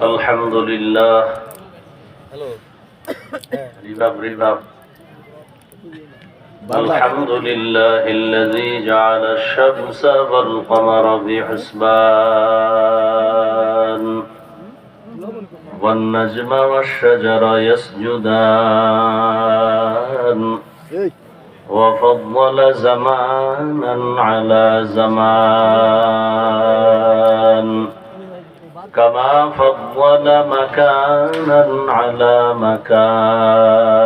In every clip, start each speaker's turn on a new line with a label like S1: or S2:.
S1: الحمد لله. الحمد لله الذي جعل الشمس والقمر بحسبان والنجم والشجر يسجدان وفضل زمانا على زمان كما فضل مكانا على مكان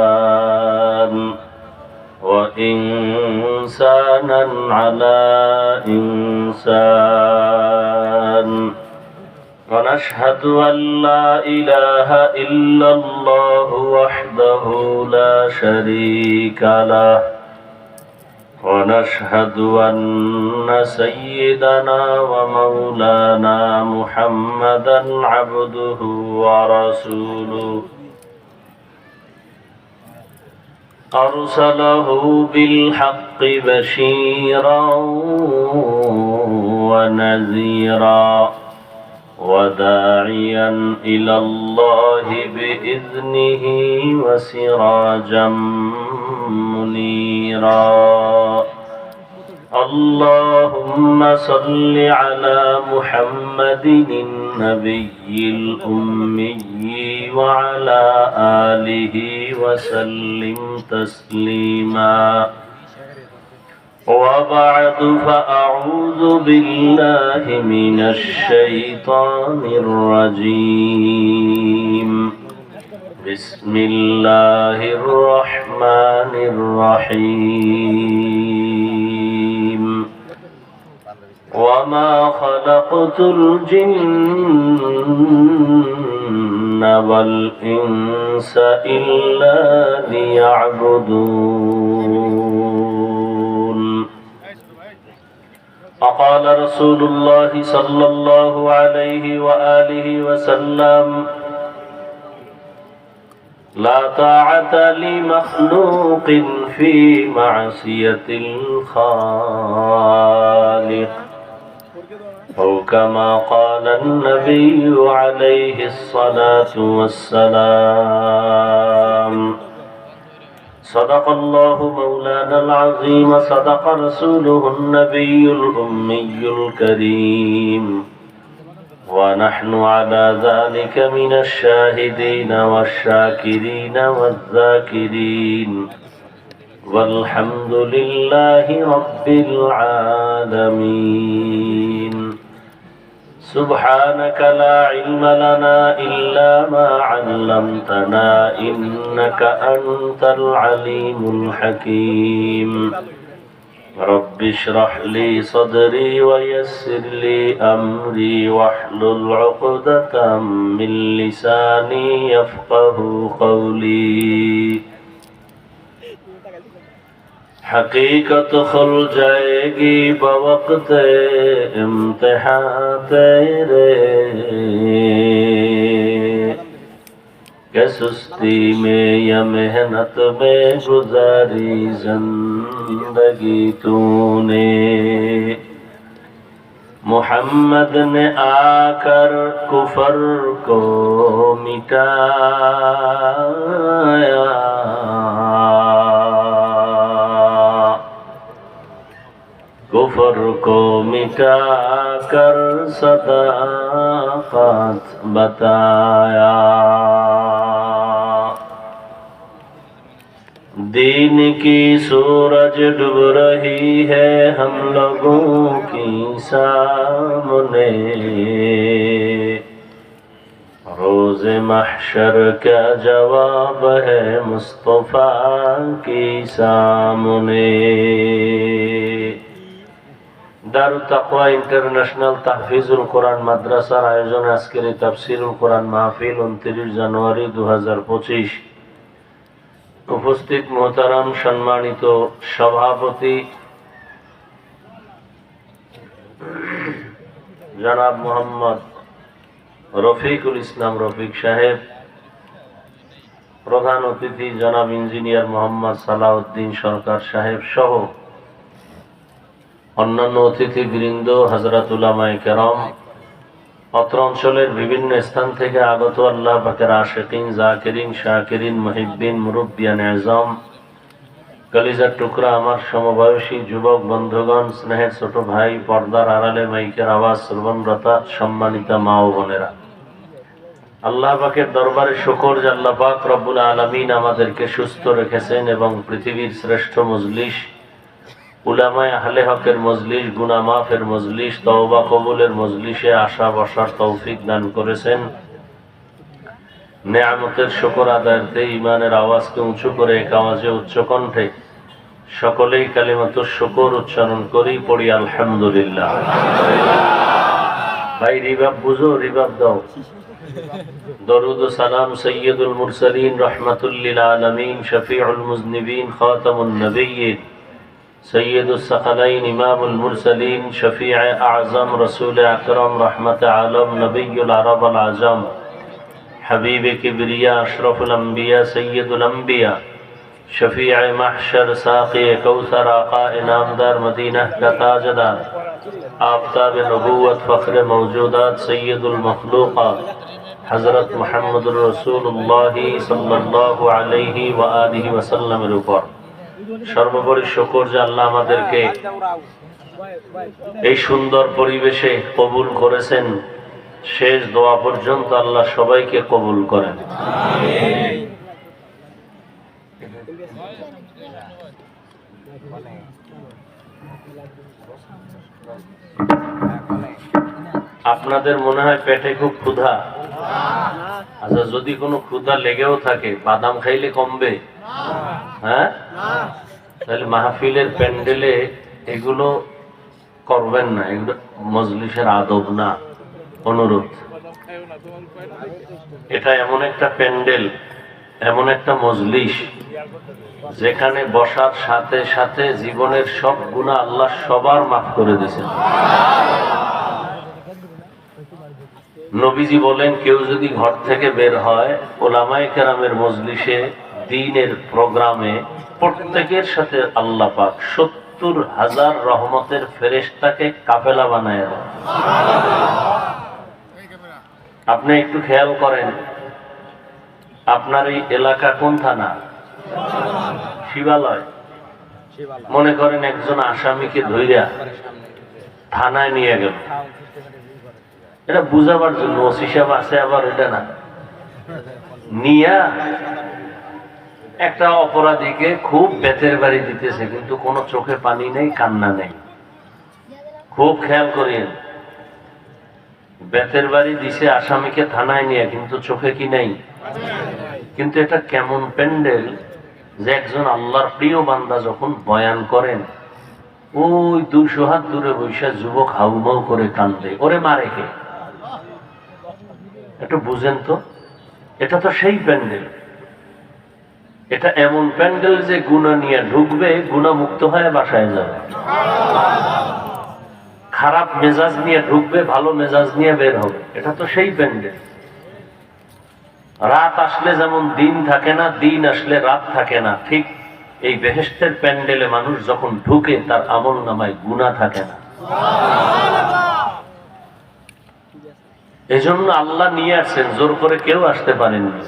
S1: وإنسانا على إنسان ونشهد أن لا إله إلا الله وحده لا شريك له ونشهد أن سيدنا ومولانا محمدا عبده ورسوله أرسله بالحق بشيرا ونذيرا وداعيا إلى الله بإذنه وسراجا منيرا اللهم صل على محمد النبي الأمي وعلى آله وسلم تسليما وبعد فأعوذ بالله من الشيطان الرجيم بسم الله الرحمن الرحيم وما خلقت الجن والإنس إلا ليعبدون وقال رسول الله صلى الله عليه وآله وسلم لا طاعة لمخلوق في معصية الخالق أو كما قال النبي عليه الصلاة والسلام صدق الله مولانا العظيم صدق رسوله النبي الأمي الكريم ونحن على ذلك من الشاهدين والشاكرين والذاكرين والحمد لله رب العالمين سبحانك لا علم لنا إلا ما علمتنا إنك أنت العليم الحكيم رب اشرح لي صدري ويسر لي أمري واحلل عقدة من لساني يفقه قولي حقیقت کھل جائے گی بوقت امتحان تیرے کہ سستی میں یا محنت میں گزاری زندگی تو نے محمد نے آ کر کفر کو مٹایا کفر کو مٹا کر صداقت بتایا دین کی سورج ڈوب رہی ہے ہم لوگوں کی سامنے روز محشر کا جواب ہے مصطفیٰ کی سامنے দারুত তাকওয়া ইন্টারন্যাশনাল তাহফিজুল কোরআন মাদ্রাসার আয়োজনে আজকের এই তাফসীরুল কোরআন মাহফিল 29 জানুয়ারি 2025 উপস্থিত মুহতারাম সম্মানিত সভাপতি জনাব মোহাম্মদ রফিকুল ইসলাম রফিক সাহেব, প্রধান অতিথি জনাব ইঞ্জিনিয়ার মোহাম্মদ সালাউদ্দিন সরকার সাহেব সহ অন্যান্য অতিথিবৃন্দ, হযরত উলামায়ে কেরাম, অত্র অঞ্চলের বিভিন্ন স্থান থেকে আগত আল্লাহ পাকের আশিকিন, জাকিরিন, শাকিরিন, মুহিব্বিন, মুরব্বিয়ান আযম, কলিজার টুকরা আমার সমবয়সী যুবক বন্ধুগণ, স্নেহের ছোট ভাই, পর্দার আড়ালে মাইকের আওয়াজ শ্রবণরতা সম্মানিতা মা ও বোনেরা, আল্লাহ পাকের দরবারে শুকর যে আল্লাহ পাক রব্বুল আলামিন আমাদেরকে সুস্থ রেখেছেন এবং পৃথিবীর শ্রেষ্ঠ মজলিস, উলামায়ে আহলে হকের মজলিস, গুনাহ মাফের মজলিস, তওবা কবুলের মজলিসে আসা বসার তৌফিক দান করেছেন। নেয়ামতের শুকর আদায়ার্থে ঈমানের আওয়াজকে উঁচু করে এক আওয়াজে উচ্চ কণ্ঠে সকলেই কালিমাতুশ শুকর উচ্চারণ করি, পড়ি আলহামদুলিল্লাহ। ভাই রিবাব বুঝো, রিবাব দাও। দরুদ ও সালাম সৈয়দুল মুরসালিন, রহমাতুল লিল আলামিন, শফিউল মুজনিবিন, খাতামুন নবিয়্যিন, সৈয়দুস সাকালাইন, ইমামুল মুরসালিন, শফিউ আযম, রাসূল আকরাম, রহমত আলম, নবিয়ুল আরব আল আজম, হাবিব কিবরিয়া, আশরাফুল আম্বিয়া, সৈয়দুল আম্বিয়া, শফিউ মাহশর, সাকি কৌসর, আকা ইনামদার মদিনা কা তাজদার, आफताब नबूवत फ़ख्र मौजूदात, सैयदुल मखलूक़ात, हज़रत मुहम्मदुर रसूलुल्लाह सल्लल्लाहु अलैहि व आलिहि वसल्लमेर উপর সর্বোপরি শুকর যে আল্লাহ আমাদেরকে এই সুন্দর পরিবেশে কবুল করেছেন। শেষ দোয়া পর্যন্ত আল্লাহ সবাইকে কবুল করেন, আমিন। আপনাদের মনে হয় পেটে খুব ক্ষুধা? আচ্ছা, যদি কোনো ক্ষুধা লেগেও থাকে বাদাম খাইলে কমবে? হ্যাঁ, তাহলে মাহফিলের প্যান্ডেলে এগুলো করবেন না, এগুলো মজলিসের আদব না, অনুরোধ। এটা এমন একটা প্যান্ডেল, এমন একটা মজলিস যেখানে বসার সাথে সাথে জীবনের সব গুনাহ আল্লাহ সবার মাফ করে দিয়েছেন। নবীজি বলেন, কেউ যদি ঘর থেকে বের হয় উলামায়ে কেরামের মজলিসে, দ্বীনের প্রোগ্রামে, প্রত্যেকের সাথে আল্লাহ পাক ৭০,০০০ রহমতের ফেরেশতাকে কাফেলা বানায় দেন। আপনি একটু খেয়াল করেন, আপনার এই এলাকা কোন থানা? শিবালয়। মনে করেন একজন আসামিকে ধইরা থানায় নিয়ে গেল, এটা বুঝাবার জন্য ওসি সাহেব আছে, আবার এটা না নিয়া একটা অপরাধীকে খুব বেতের বাড়ি দিতেছে, কিন্তু কোনো চোখে পানি নেই, কান্না নেই। খুব খেয়াল করিয়েন, বেতের বাড়ি দিছে আসামিকে থানায় নিয়ে, কিন্তু চোখে কি নেই। কিন্তু এটা কেমন প্যান্ডেল যে একজন আল্লাহর প্রিয় বান্দা যখন বয়ান করেন, ওই ২০০ হাত দূরে বৈশা যুবক হাউমাউ করে কান্দে, ওরে মারে কে? একটু বুঝেন তো, এটা তো সেই প্যান্ডেল। এটা এমন প্যান্ডেল যে গুনাহ নিয়ে ঢুকবে, গুনাহ মুক্ত হয়ে বাসায় যাবে। খারাপ মেজাজ নিয়ে ঢুকবে, ভালো মেজাজ নিয়ে বের হবে। এটা তো সেই প্যান্ডেল। রাত আসলে যেমন দিন থাকে না, দিন আসলে রাত থাকে না, ঠিক এই বেহেশতের প্যান্ডেলে মানুষ যখন ঢুকে তার আমল নামায় গুনাহ থাকে না। এজন্য আল্লাহ নিয়ে আসছেন, জোর করে কেউ আসতে পারেননি।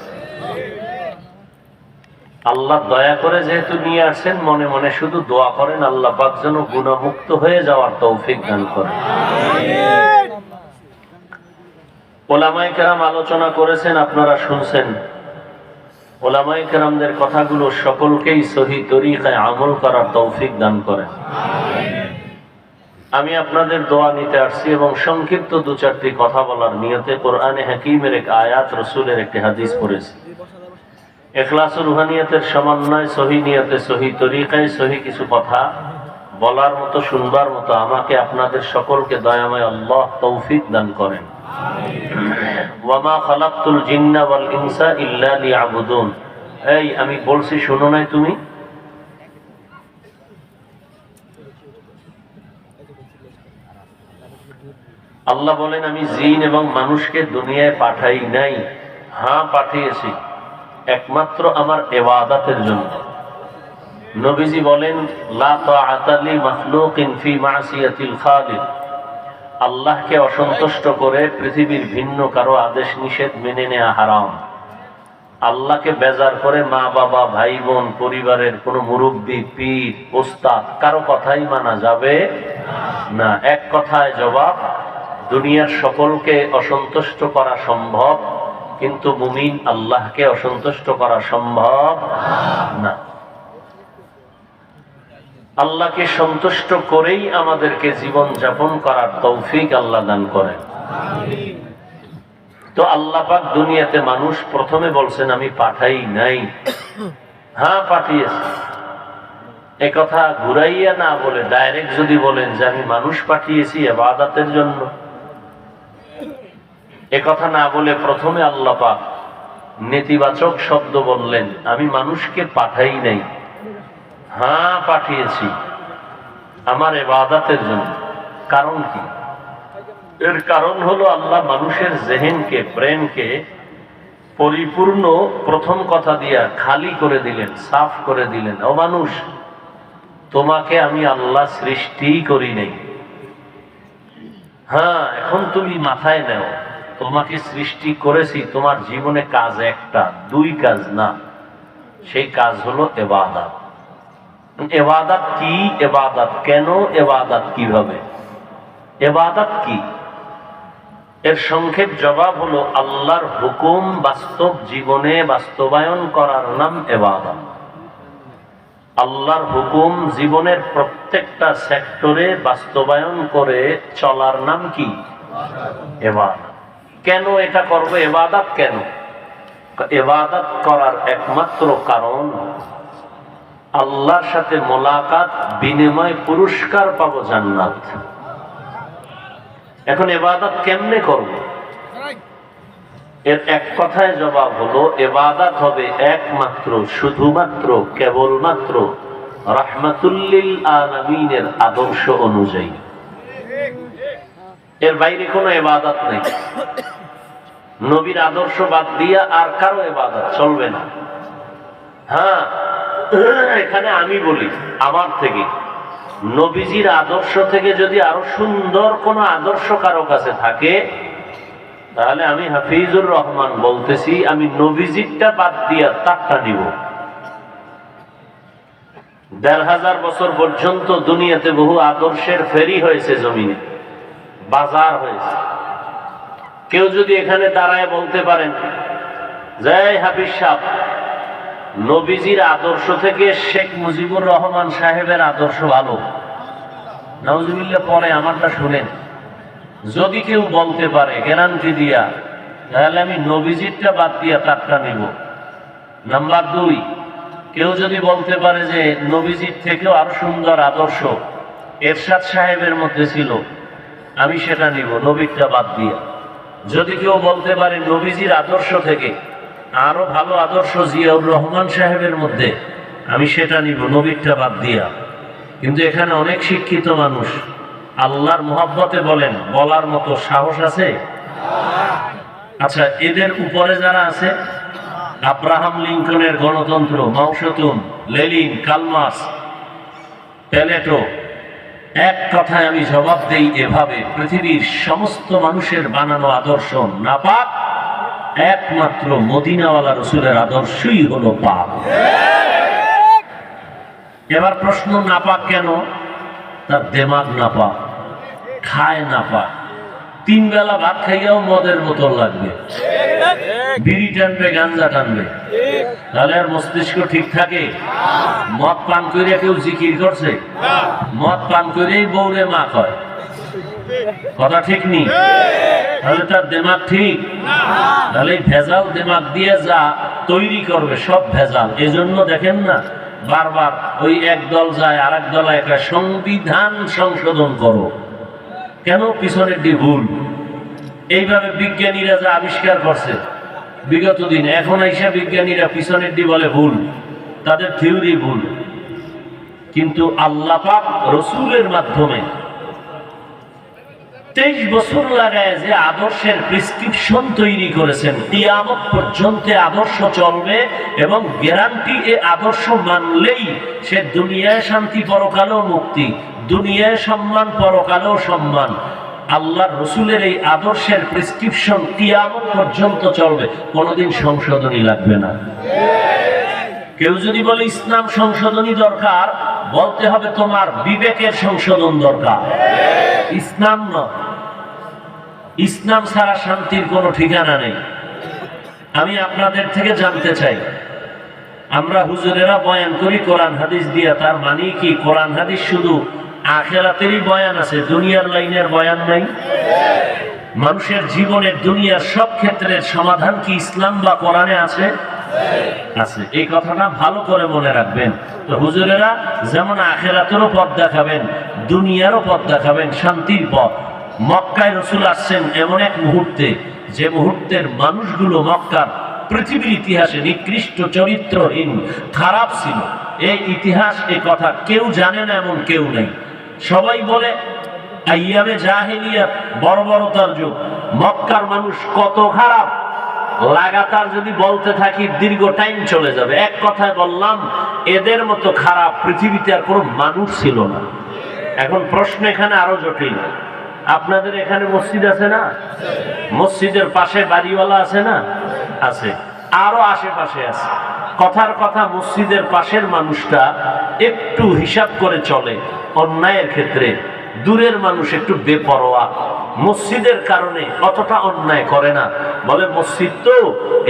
S1: আল্লাহ দয়া করে যেহেতু নিয়ে আসছেন, মনে মনে শুধু দোয়া করেন আল্লাহ পাক যেন গুনাহমুক্ত হয়ে যাওয়ার তৌফিক দান করেন। উলামায়ে কেরাম আলোচনা করেছেন, আপনারা শুনছেন। উলামায়ে কেরামদের কথাগুলো সকলকেই সহিহ তরিকায় আমল করার তৌফিক দান করেন। আমি আপনাদের দোয়া নিতে আসছি এবং সংক্ষিপ্ত ২-৪টি কথা বলার নিয়তে কোরআনে হাকিমের এক আয়াত, রাসূলের একটি হাদিস পড়েছি। ইখলাস ও রুহানিয়াতের সমন্বয়, সহিহ নিয়তে, সহিহ তরিকায় সহিহ কিছু কথা বলার মতো, শুনবার মতো আমাকে আপনাদের সকলকে দয়াময় আল্লাহ তৌফিক দান করেন। ওয়ামা খালাকতুল জিন্না ওয়াল ইনসা ইল্লা লিয়াবুদুন। এই আমি বলছি, শোনো নাই তুমি? আল্লাহ বলেন, আমি জিন এবং মানুষকে দুনিয়ায় পাঠাই নাই। হ্যাঁ, পাঠিয়েছি একমাত্র আমার ইবাদতের জন্য। নবীজি বলেন, লা তাআতা লি মাখলুকিন ফি মাসিয়াতিল খালিক। আল্লাহকে অসন্তুষ্ট করে পৃথিবীর ভিন্ন কারো আদেশ নিষেধ মেনে নেওয়া হারাম। আল্লাহকে বেজার করে মা বাবা ভাই বোন পরিবারের কোনো মুরব্বী পীর ওস্তাদ কারো কথাই মানা যাবে না। এক কথায় জবাব, দুনিয়ার সকলকে অসন্তুষ্ট করা সম্ভব, কিন্তু মুমিন আল্লাহকে অসন্তুষ্ট করা সম্ভব না। আল্লাহকে সন্তুষ্ট করেই আমাদেরকে জীবন যাপন করার তৌফিক আল্লাহ দান করেন। তো আল্লাহ পাক দুনিয়াতে মানুষ প্রথমে বলছেন আমি পাঠাই নাই, হ্যাঁ পাঠিয়েছি। একথা ঘুরাইয়া না বলে ডাইরেক্ট যদি বলেন যে আমি মানুষ পাঠিয়েছি ইবাদতের জন্য, একথা না বলে প্রথমে আল্লাহ পাক নেতিবাচক শব্দ বললেন, আমি মানুষকে পাঠাই নাই, হ্যাঁ পাঠিয়েছি আমার ইবাদতের জন্য। কারণ কি? এর কারণ হলো আল্লাহ মানুষের জেহেনকে, ব্রেনকে পরিপূর্ণ প্রথম কথা দিয়া খালি করে দিলেন, সাফ করে দিলেন। ও মানুষ, তোমাকে আমি আল্লাহ সৃষ্টি করি নাই, হ্যাঁ এখন তুমি মাথায় নাও তোমাকে সৃষ্টি করেছি, তোমার জীবনে কাজ একটা, দুই কাজ না, সেই কাজ হলো ইবাদত। ইবাদত কি? ইবাদত কেন? ইবাদত কিভাবে? ইবাদত কি? এর সংক্ষেপ জবাব হলো আল্লাহর হুকুম বাস্তব জীবনে বাস্তবায়ন করার নাম ইবাদত। আল্লাহর হুকুম জীবনের প্রত্যেকটা সেক্টরে বাস্তবায়ন করে চলার নাম কি? ইবাদত। কেন এটা করব? ইবাদত কেন? ইবাদত করার একমাত্র কারণ আল্লাহর সাথে মোলাকাত, বিনিময় পুরস্কার পাবো জান্নাত। এখন ইবাদত কেমনে করব? এর এক কথায় জবাব হলো ইবাদত হবে একমাত্র, শুধুমাত্র, কেবলমাত্র রাহমাতুল লিল আলামিনের আদর্শ অনুযায়ী। এর বাইরে কোনো ইবাদত নেই। নবীর আদর্শ বাদ দিয়া আর কারো ইবাদত চলবে না। হ্যাঁ, এখানে আমি বলি আমার থেকে, নবীজির আদর্শ থেকে যদি আরো সুন্দর কোন আদর্শ কারো কাছে থাকে, তাহলে আমি হাফিজুর রহমান বলতেছি, আমি নবীজিরটা বাদ দিয়া তারটা নিব। ১৫০০ বছর পর্যন্ত দুনিয়াতে বহু আদর্শের ফেরি হয়েছে, জমিনে বাজার হয়েছে। কেউ যদি এখানে দাঁড়ায় বলতে পারেন, জয় হাফিজ সাহেব, নবীজির আদর্শ থেকে শেখ মুজিবুর রহমান সাহেবের আদর্শ ভালো, নাউজুবিল্লাহ, পরে আমারটা শুনেন। যদি কেউ বলতে পারে গ্যারান্টি দিয়া, তাহলে আমি নবীজিরটা বাদ দিয়া তারটা নিব। নাম্বার ২, কেউ যদি বলতে পারে যে নবীজির থেকেও আরো সুন্দর আদর্শ এরশাদ সাহেবের মধ্যে ছিল, আমি সেটা নিব, নবীরটা বাদ দিয়া। যদি কেউ বলতে পারে নবীজির আদর্শ থেকে আরো ভালো আদর্শ জিয়াউর রহমান সাহেবের মধ্যে, আমি সেটা নিব, নবীরটা বাদ দিয়া। কিন্তু এখানে অনেক শিক্ষিত মানুষ আল্লাহর মোহাব্বতে বলেন, বলার মতো সাহস আছে? আচ্ছা, এদের উপরে যারা আছে, আব্রাহাম লিঙ্কনের গণতন্ত্র, মাও Zedong, Lenin, Karl Marx, Plato, এক কথায় আমি জবাব দেই এভাবে, পৃথিবীর সমস্ত মানুষের বানানো আদর্শ নাপাক, একমাত্র মদিনাওয়ালা রসুলের আদর্শই হলো পাক। এবার প্রশ্ন, নাপাক কেন? তার দেমাগ নাপাক, খায় নাপাক, 3 বেলা ভাত খাইয়াও মদের বোতল লাগবে, বিড়ি টানবে, গাঞ্জা টানবে, তাহলে আর মস্তিষ্ক ঠিক থাকে? মদ পান করে কেউ জিকির করছে? মদ পান করেই বউরে মা কয়, কথা ঠিক নেই? তাহলে তার দেমাগ ঠিক? তাহলে ভেজাল দেমাগ দিয়ে যা তৈরি করবে সব ভেজাল। এজন্য দেখেন না, বারবার ওই এক দল যায় আর এক দল, একটা সংবিধান সংশোধন করো, কেন? পিছনের দি ভুল। এইভাবে বিজ্ঞানীরা যা আবিষ্কার করছে বিগত দিন, এখন আইসা বিজ্ঞানীরা পিছনের দি বলে ভুল, তাদের থিওরি ভুল। কিন্তু আল্লাহ পাক রসুলের মাধ্যমে 23 বছর লাগায় যে আদর্শের প্রেসক্রিপশন তৈরি করেছেন, কিয়ামত পর্যন্ত আদর্শ চলবে, এবং গ্যারান্টি এ আদর্শ মানলেই সে দুনিয়ায় শান্তি, পরকালেও মুক্তি, দুনিয়ায় সম্মান, পরকালেও সম্মান। আল্লাহর রসুলের এই আদর্শের প্রেসক্রিপশন কিয়ামত পর্যন্ত চলবে, কোনোদিন সংশোধনী লাগবে না। কেউ যদি বলে ইসলাম সংশোধনী দরকার, বলতে হবে তোমার বিবেকের সংশোধন দরকার, ইসলাম নয়। ইসলাম ছাড়া শান্তির কোনো ঠিকানা নেই। আমি আপনাদের থেকে জানতে চাই, আমরা হুজুরেরা বয়ান করি কোরআন হাদিস দিয়া, তার মানে কি কোরআন হাদিস শুধু আখিরাতেরই বয়ান আছে, দুনিয়ার লাইনের বয়ান নাই? মানুষের জীবনের দুনিয়ার সব ক্ষেত্রের সমাধান কি ইসলাম বা কোরআনে আছে? আছে। এই কথাটা ভালো করে মনে রাখবেন। তো হুজুরেরা যেমন আখিরাতেরও পথ দেখাবেন, দুনিয়ারও পথ দেখাবেন, শান্তির পথ। মক্কায় রসুল আসছেন এমন এক মুহূর্তে, যে মুহূর্তের মানুষগুলো মক্কার পৃথিবীর ইতিহাসে নিকৃষ্ট চরিত্রহীন খারাপ ছিল। এই ইতিহাস, এই কথা কেউ জানে না এমন কেউ নেই। সবাই বলে আইয়ামে জাহেলিয়াত, বর্বরতার যুগ। মক্কার মানুষ কত খারাপ, লাগাতার যদি বলতে থাকি দীর্ঘ টাইম চলে যাবে। এক কথায় বললাম, এদের মতো খারাপ পৃথিবীতে আর কোনো মানুষ ছিল না। এখন প্রশ্ন এখানে আরো জটিল। আপনাদের এখানে মসজিদ আছে না? মসজিদের পাশে বাড়িওয়ালা আছে না? আছে। আরো আশেপাশে আছে। কথার কথা, মসজিদের পাশের মানুষটা একটু হিসাব করে চলে অন্যায়ের ক্ষেত্রে, দূরের মানুষ একটু বেপরোয়া, মসজিদের কারণে অতটা অন্যায় করে না। বলে মসজিদ তো,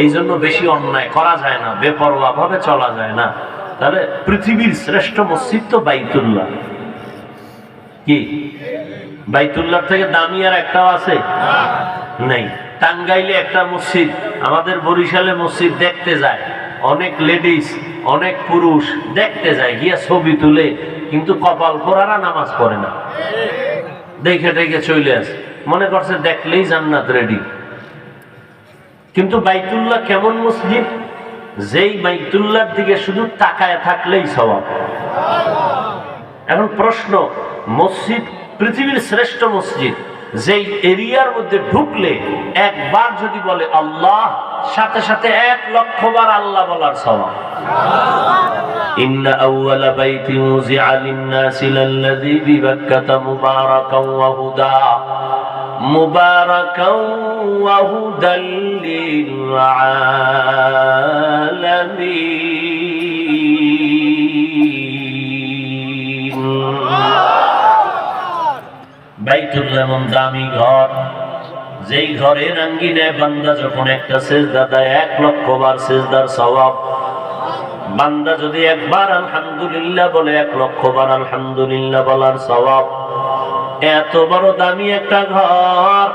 S1: এই জন্য বেশি অন্যায় করা যায় না, বেপরোয়া ভাবে চলা যায় না। তাহলে পৃথিবীর শ্রেষ্ঠ মসজিদ তো বাইতুল্লাহ। কি বাইতুল্লাহ থেকে দামি আর একটাও আছে? নেই। টাঙ্গাইলে একটা মসজিদ, আমাদের বরিশালে মসজিদ দেখতে যায় অনেক লেডিস, অনেক পুরুষ দেখতে যায়, গিয়া ছবি তুলে, কিন্তু কপাল পোড়ারা নামাজ পড়ে না, দেখে দেখে চলে আসে, মনে করছে দেখলেই জান্নাত রেডি। কিন্তু বাইতুল্লাহ কেমন মসজিদ? যেই বাইতুল্লাহর দিকে শুধু তাকায় থাকলেই সওয়াব। এখন প্রশ্ন, মসজিদ পৃথিবীর শ্রেষ্ঠ মসজিদ, যেই এরিয়ার মধ্যে ঢুকলে একবার যদি বলে আল্লাহ, সাথে সাথে 1,00,000 বার আল্লাহ বলার সওয়াব। ইন্না আউওয়ালা বাইতি উযিআ লিন-নাসি লাল্লাযী বিবাক্কাতা মুবারাকান ওয়া হুদা, মুবারাকান ওয়া হুদাল লিল আলামিন। বাইতুল্লাহ এমন দামি ঘর, যেই ঘরের আঙ্গিনায় বান্দা যখন একটা সেজদা দেয় 1,00,000 বার সেজদার সওয়াব। বান্দা যদি একবার আলহামদুলিল্লাহ বলে 1,00,000 বার আলহামদুলিল্লাহ বলার সওয়াব। এত বড় দামি একটা ঘর,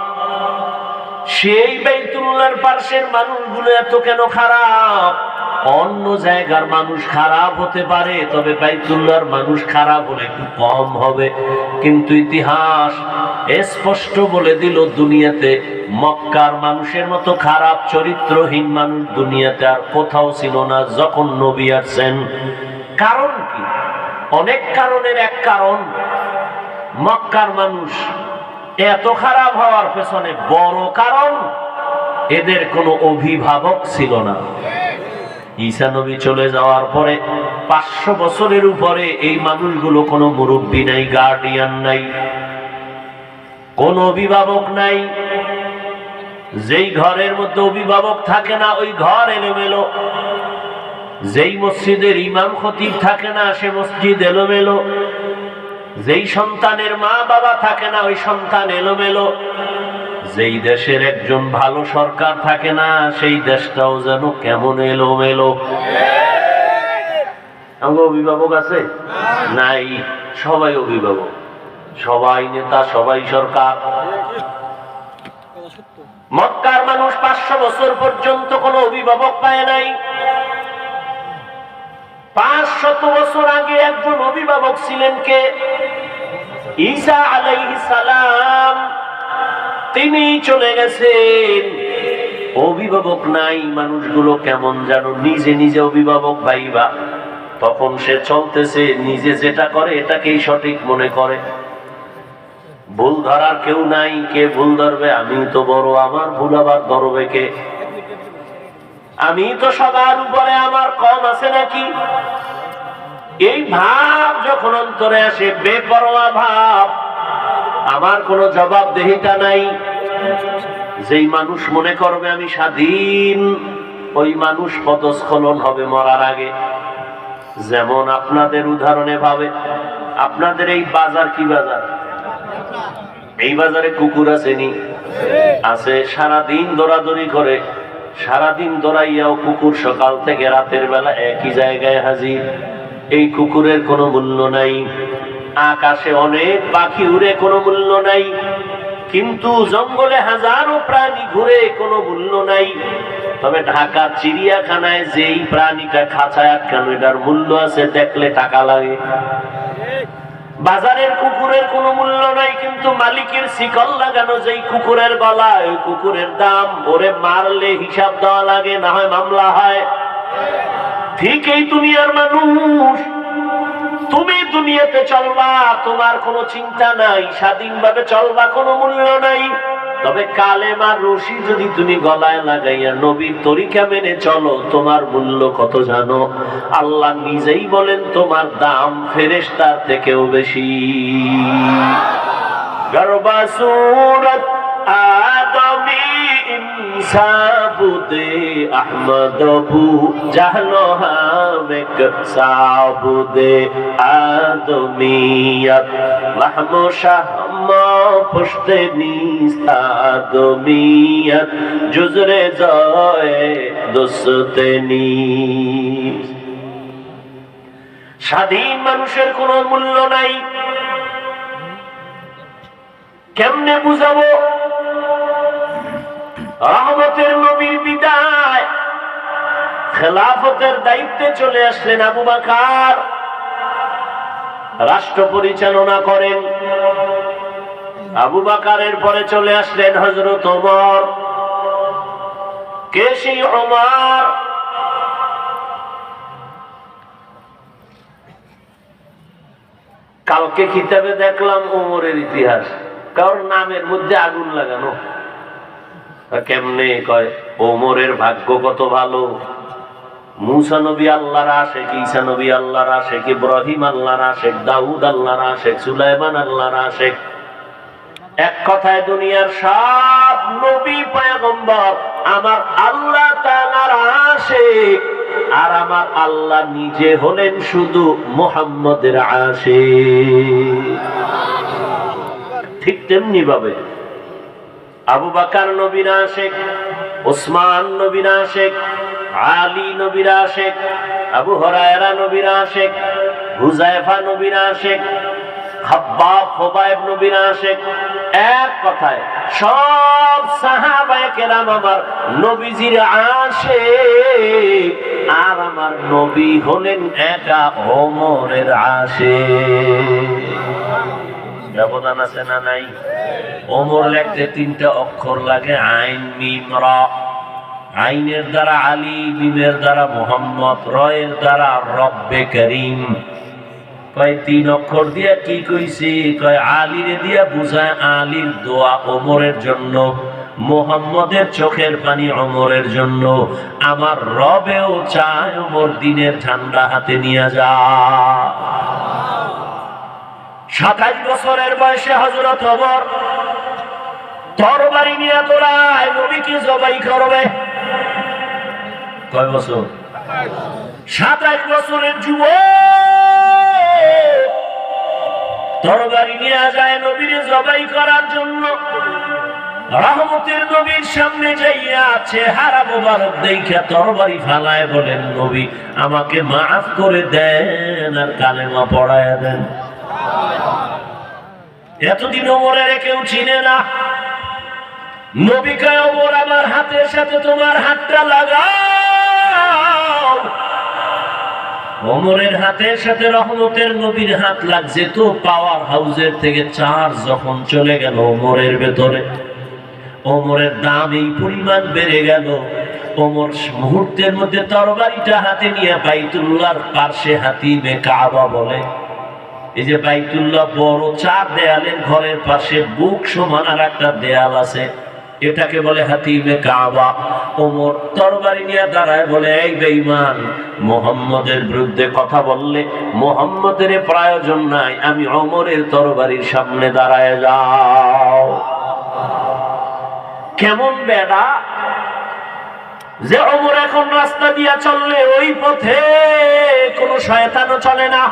S1: সেই বাইতুল্লাহর পাশের মানুষগুলো এত কেন খারাপ? অন্য জায়গার মানুষ খারাপ হতে পারে, তবে বাইতুল্লাহর মানুষ খারাপ হলে একটু কম হবে। কিন্তু ইতিহাস স্পষ্ট বলে দিল, দুনিয়াতে মক্কার মানুষের মতো খারাপ চরিত্রহীন মানুষ দুনিয়াতে আর কোথাও ছিল না যখন নবী আসছেন। কারণ কি? অনেক কারণের এক কারণ, মক্কার মানুষ এত খারাপ হওয়ার পেছনে বড় কারণ, এদের কোনো অভিভাবক ছিল না। ঈসা নবী চলে যাওয়ার পরে 500 বছরের উপরে এই মানুষগুলো কোনো মুরব্বী নাই, গার্ডিয়ান নাই, কোনো অভিভাবক নাই। যেই ঘরের মধ্যে অভিভাবক থাকে না ওই ঘর এলোমেলো, যেই মসজিদের ইমাম খতিব থাকে না সে মসজিদ এলোমেলো, যেই সন্তানের মা বাবা থাকে না ওই সন্তান এলোমেলো, যেই দেশের একজন ভালো সরকার থাকে না সেই দেশটাও যেন কেমন এলোমেলো। আমার অভিভাবক আছে? নাই। সবাই অভিভাবক, সবাই নেতা, সবাই সরকার। মক্কার মানুষ 500 বছর পর্যন্ত কোনো অভিভাবক পায় নাই। 500 বছর আগে একজন অভিভাবক ছিলেন কে? ঈসা আলাইহিস সালাম। তিনি চলে গেছেন, অভিভাবক নাই। মানুষগুলো কেমন যেন নিজে নিজে অভিভাবক ভাইবা। তখন সে চলতেছে, নিজে যেটা করে এটাকেই সঠিক মনে করে। ভুল ধরার কেউ নাই। কে ভুল ধরবে? আমি তো বড়, আমার ভুল আবার ধরবে কে? আমি তো সবার উপরে, আমার কম আছে নাকি? এই ভাব যখন অন্তরে আসে, বেপরোয়া ভাব, আমার কোনো জবাবদিহিতা নাই। যেই মানুষ মনে করবে আমি স্বাধীন, ওই মানুষ পদস্খলন হবে মরার আগে। যেমন আপনাদের উদাহরণে ভাবে, আপনাদের এই বাজার কি বাজার? এই বাজারে কুকুর আসেনি? আছে। সারাদিন দৌড়াদৌড়ি করে, সারাদিন দৌড়াইয়াও কুকুর সকাল থেকে রাতের বেলা একই জায়গায় হাজির। এই কুকুরের কোনো মূল্য নাই। আকাশে অনেক পাখি উড়ে, কোনো মূল্য নাই। কিন্তু জঙ্গলে হাজারো প্রাণী ঘুরে, কোনো মূল্য নাই। তবে ঢাকার চিড়িয়াখানায় যেই প্রাণীটা খাঁচায় আটকানো, এটার মূল্য আছে, দেখলে টাকা লাগে। বাজারের কুকুরের কোনো মূল্য নাই, কিন্তু মালিকের শিকল লাগানো যেই কুকুরের গলায়, ওই কুকুরের দাম। ওরে মারলে হিসাব দেওয়া লাগে, না হয় মামলা হয়। ঠিক এই দুনিয়ার মানুষ, তুমি দুনিয়াতে চলবা, তোমার কোনো চিন্তা নাই, স্বাধীনভাবে চলবা, কোনো মূল্য নাই। তবে কালেমার রশি যদি তুমি গলায় লাগাইয়া নবীর তরিকা মেনে চলো, তোমার মূল্য কত জানো? আল্লাহ নিজেই বলেন তোমার দাম ফেরেশতার থেকেও বেশি। গরবা সূরত আদমি ইনসাবুদে আহমদ বু জাহলো হামেক সাবুদে আদমিয়ত লাহমো শাহম পুশতে নিস আদমিয়ত জুজরে জয়ে দোস্তে নিস। স্বাধীন মানুষের কোনো মূল্য নাই। কেমনে বুঝাবো? রহমতের নবীর বিদায়, খেলাফতের দায়িত্বে চলে আসলেন আবু বকর, রাষ্ট্র পরিচালনা করেন। আবু বকরের পরে চলে আসলেন হযরত ওমর। কে সেই ওমর? কালকে কিতাবে দেখলাম ওমরের ইতিহাস, কারণ নামের মধ্যে আগুন লাগানো। কেমনে কয়? ওমরের ভাগ্য কত ভালো। মুসা নবী আল্লাহর আশিক, ঈসা নবী আল্লাহর আশিক, ইব্রাহিম আল্লাহর আশিক, দাউদ আল্লাহর আশিক, সুলাইমান আল্লাহর আশিক। এক কথায় দুনিয়ার সব নবী পয়গম্বর আমার আল্লাহ তাআলার আশিক, আর আমার আল্লাহ নিজে হলেন শুধু মুহাম্মদের আশিক। ঠিক তেমনি ভাবে আবু বকর নবীর আশিক, ওসমান নবীর আশিক, আলী নবীর আশিক, আবু হুরায়রা নবীর আশিক, হুযায়ফা নবীর আশিক, খাব্বাব খুবাইব নবীর আশিক। এক কথায় সব সাহাবায়ে কেরাম আমার নবীজির আশিক, আর আমার নবী হলেন একা ওমরের আশিক। ব্যবধান আছে না নাই? ওমর লিখতে তিনটা অক্ষর লাগে, আইন মিম রা। আইনের দ্বারা আলী, মিমের দ্বারা মুহাম্মদ, রয়ের দ্বারা রব্বে করিম। কয় তিন অক্ষর দিয়া কি কইছি? কয় আলীরে দিয়া বুঝায় আলীর দোয়া ওমরের জন্য, মুহাম্মদের চোখের পানি ওমরের জন্য। আমার রবেও চায় ওমর দিনের ঠান্ডা হাতে নিয়ে যা। 27 বছরের বয়সে হযরত ওমর তরবারি নিয়ে দৌড়ায়, নবীকে জবাই করবে। কয় বছর? 27 বছরের যুবক তরবারি নিয়ে যায় নবীকে জবাই করার জন্য। রহমতের নবীর সামনে যাইয়া চেহারা মোবারক দেইখা তরবারি ফালায় বলেন, নবী আমাকে মাফ করে দেন আর কালেমা পড়ায়া দেন। এতদিন ওমরের কেউ চিনে না। নবী কয়, ওমর আমার হাতের সাথে তোমার হাতটা লাগাও। ওমরের হাতের সাথে রহমতের নবীর হাত লাগছে তো পাওয়ার হাউসের থেকে চার্জ যখন চলে গেল ওমরের ভেতরে, ওমরের দাম এই পরিমাণ বেড়ে গেল। ওমর মুহূর্তের মধ্যে তরবারিটা হাতে নিয়ে বাইতুল্লাহর পাশে হাতিমে কাবা বলে, এই যে বাইতুল্লাহ বড় 4 দেয়ালের ঘরের পাশে বুক সমান আর একটা দেয়াল আছে, এটাকে বলে হাতিমে কাবা। ওমর তরবারি নিয়ে দাঁড়ায় বলে, এই বেঈমান, মুহাম্মদের বিরুদ্ধে কথা বললে মুহাম্মদের প্রয়োজন নাই, আমি ওমরের তরবারির সামনে দাঁড়ায় যাও। কেমন বেড়া যে ওমর এখন রাস্তা দিয়া চললে ওই পথে কোন শয়তানও চলে না।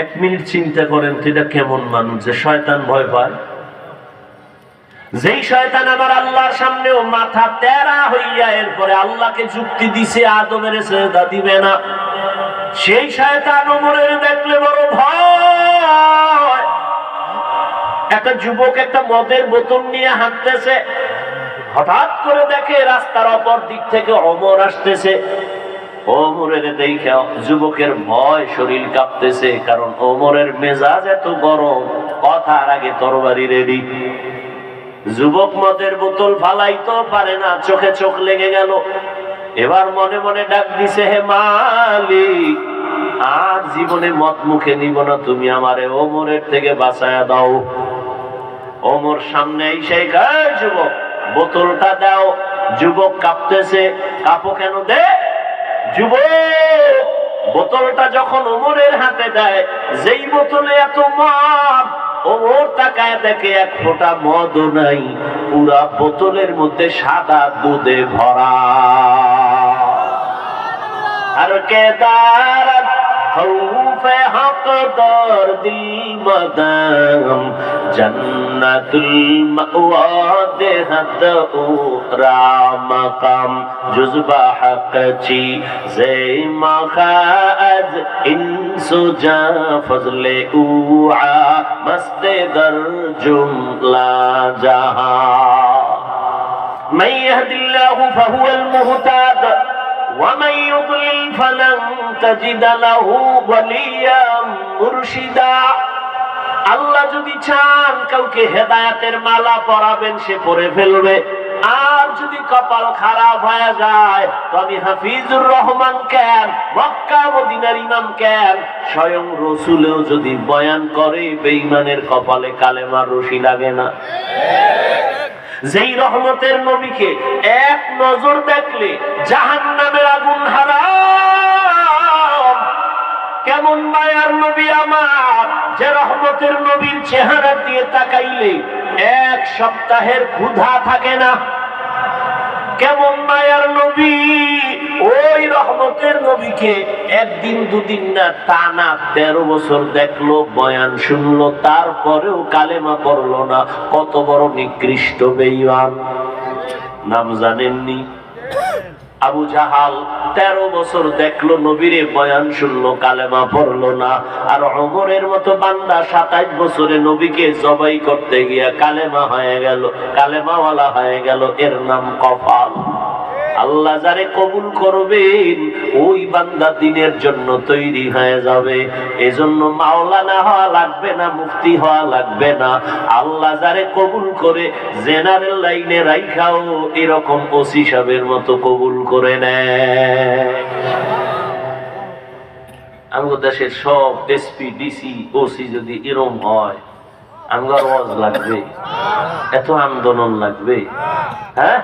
S1: এক মিনিট চিন্তা করেন তো, এটা কেমন মানুষ যে শয়তান ভয় পায়? যেই শয়তান আমার আল্লাহর সামনেও মাথা তেরা হইয়া এরপরে আল্লাহকে যুক্তি দিছে আদমের সেজদা দিবে না, সেই শয়তান ওমরের দেখলে বড় ভয়। একটা যুবক একটা মদের বোতল নিয়ে হাঁটতেছে, হঠাৎ করে দেখে রাস্তার অপর দিক থেকে ওমর আসতেছে। ওমরের দেখে যুবকের ভয়, শরীর কাঁপতেছে, কারণ ওমরের মেজাজ এত গরম, কথার আগে তরবারি রেডি। যুবক মদের বোতল ফালাইতো পারে না, চোখে চোখ লেগে গেল। এবার মনে মনে ডাক দিছে, হে মালিক, আর জীবনে মদ মুখে নিব না, তুমি আমারে ওমরের থেকে বাঁচায়া দাও। ওমর সামনে এসে কয়, যুবক বোতলটা দাও। যুবক কাঁপতেছে, কাঁপো কেন? দে। যুবক বোতলটা যখন ওমরের হাতে দেয়, যেই বোতলে এত মদ, ওমর তাকায় দেখে এক ফোঁটা মদও নাই, পুরা বোতলের মধ্যে সাদা দুধে ভরা। আর কেদার খৌফে হক দর দিল মদাম জন্নাতুল মাওয়া দেহত উরা মাকাম জুজবা হক চি জে মাখাজ ইনসু জা ফজলে উআ মস্তে দর জুমলা জাহা মান ইয়াহদিল্লাহু ফাহুয়াল মুহতাদ ومن يضلل فلن تجد له وليا مرشدا। আল্লাহ যদি চান কাউকে হেদায়েতের মালা পরাবেন, সে পরে ফেলবে। আর যদি কপাল খারাপ হয়ে যায়, তো আমি হাফিজুর রহমান কেন, মক্কা মদিনার ইমাম কেন, স্বয়ং রাসূলও যদি বয়ান করে, বেঈমানের কপালে কালেমার রশি লাগে না। যেই রহমতের নবীকে এক নজর দেখলে জাহান্নামের আগুন হারাম, কেমন মায়ার নবী আমার, যে রহমতের নবীর চেহারা দিয়ে তাকাইলে এক সপ্তাহের ক্ষুধা থাকে না। কেমন মায়ার নবী, ওই রহমতের নবীকে একদিন দুদিন না, টানা 13 বছর দেখলো, বয়ান শুনলো, তারপরেও কালেমা পড়লো না। কত বড় নিকৃষ্ট বেঈমান! নাম জানেননি? আবু জাহাল 13 বছর দেখলো নবীরে, বয়ান শুনলো, কালেমা পড়লো না। আর ওমরের মতো বান্দা 27 বছরে নবীকে জবাই করতে গিয়া কালেমা হয়ে গেল, কালেমাওয়ালা হয়ে গেল। এর নাম কপাল। আল্লাহ যারে কবুল করবেন, ওই বান্দা দিনের জন্য তৈরি হয়ে যাবে। এজন্য মাওলানা হওয়া লাগবে না, মুফতি হওয়া লাগবে না। আল্লাহ যারে কবুল করে, জেনারেল লাইনে রাইখাও এরকম ওসি সাহেবের মতো কবুল করে নেয়। আমাদের দেশের সব এসপি, ডিসি, ওসি যদি এরকম হয়, আমার ওয়াজ লাগবে, এত আন্দোলন লাগবে? হ্যাঁ,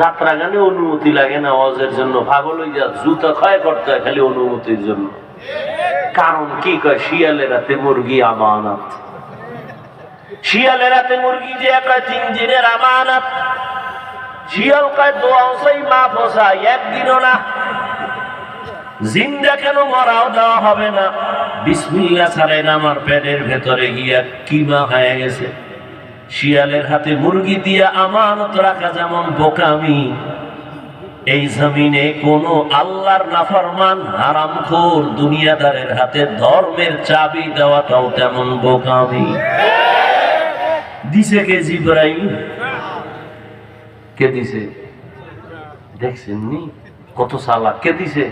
S1: যাত্রা গানে অনুমতি লাগে না ওয়াজের জন্য, পাগল হয়ে যা, জুতা ক্ষয় করতে হয় খালি অনুমতির জন্য। কারণ কি কয়, শিয়ালের রাতে মুরগি আমানত। শিয়ালের রাতে মুরগি যে কয় 3 দিনের আমানত। শিয়াল কয় দোয়া চাই, মাফ চাই, একদিনও না। জিন্দা কেন, মরাও দেওয়া হবে না। বিসমিল্লাহ ছাড়াই আমার পেটের ভেতরে গিয়া কিমা হয়ে গেছে। শিয়ালের হাতে মুরগি দিয়া আমানত রাখা যেমন বোকামি, এই জমিনে কোন আল্লাহর নাফরমান হারামখোর দুনিয়াদারের হাতে ধর্মের চাবি দেওয়াটাও তেমন বোকামি। দিছে কে? জিবরাইল। কে দিছে? দেখছেন নি কত চালাক? কে দিছে?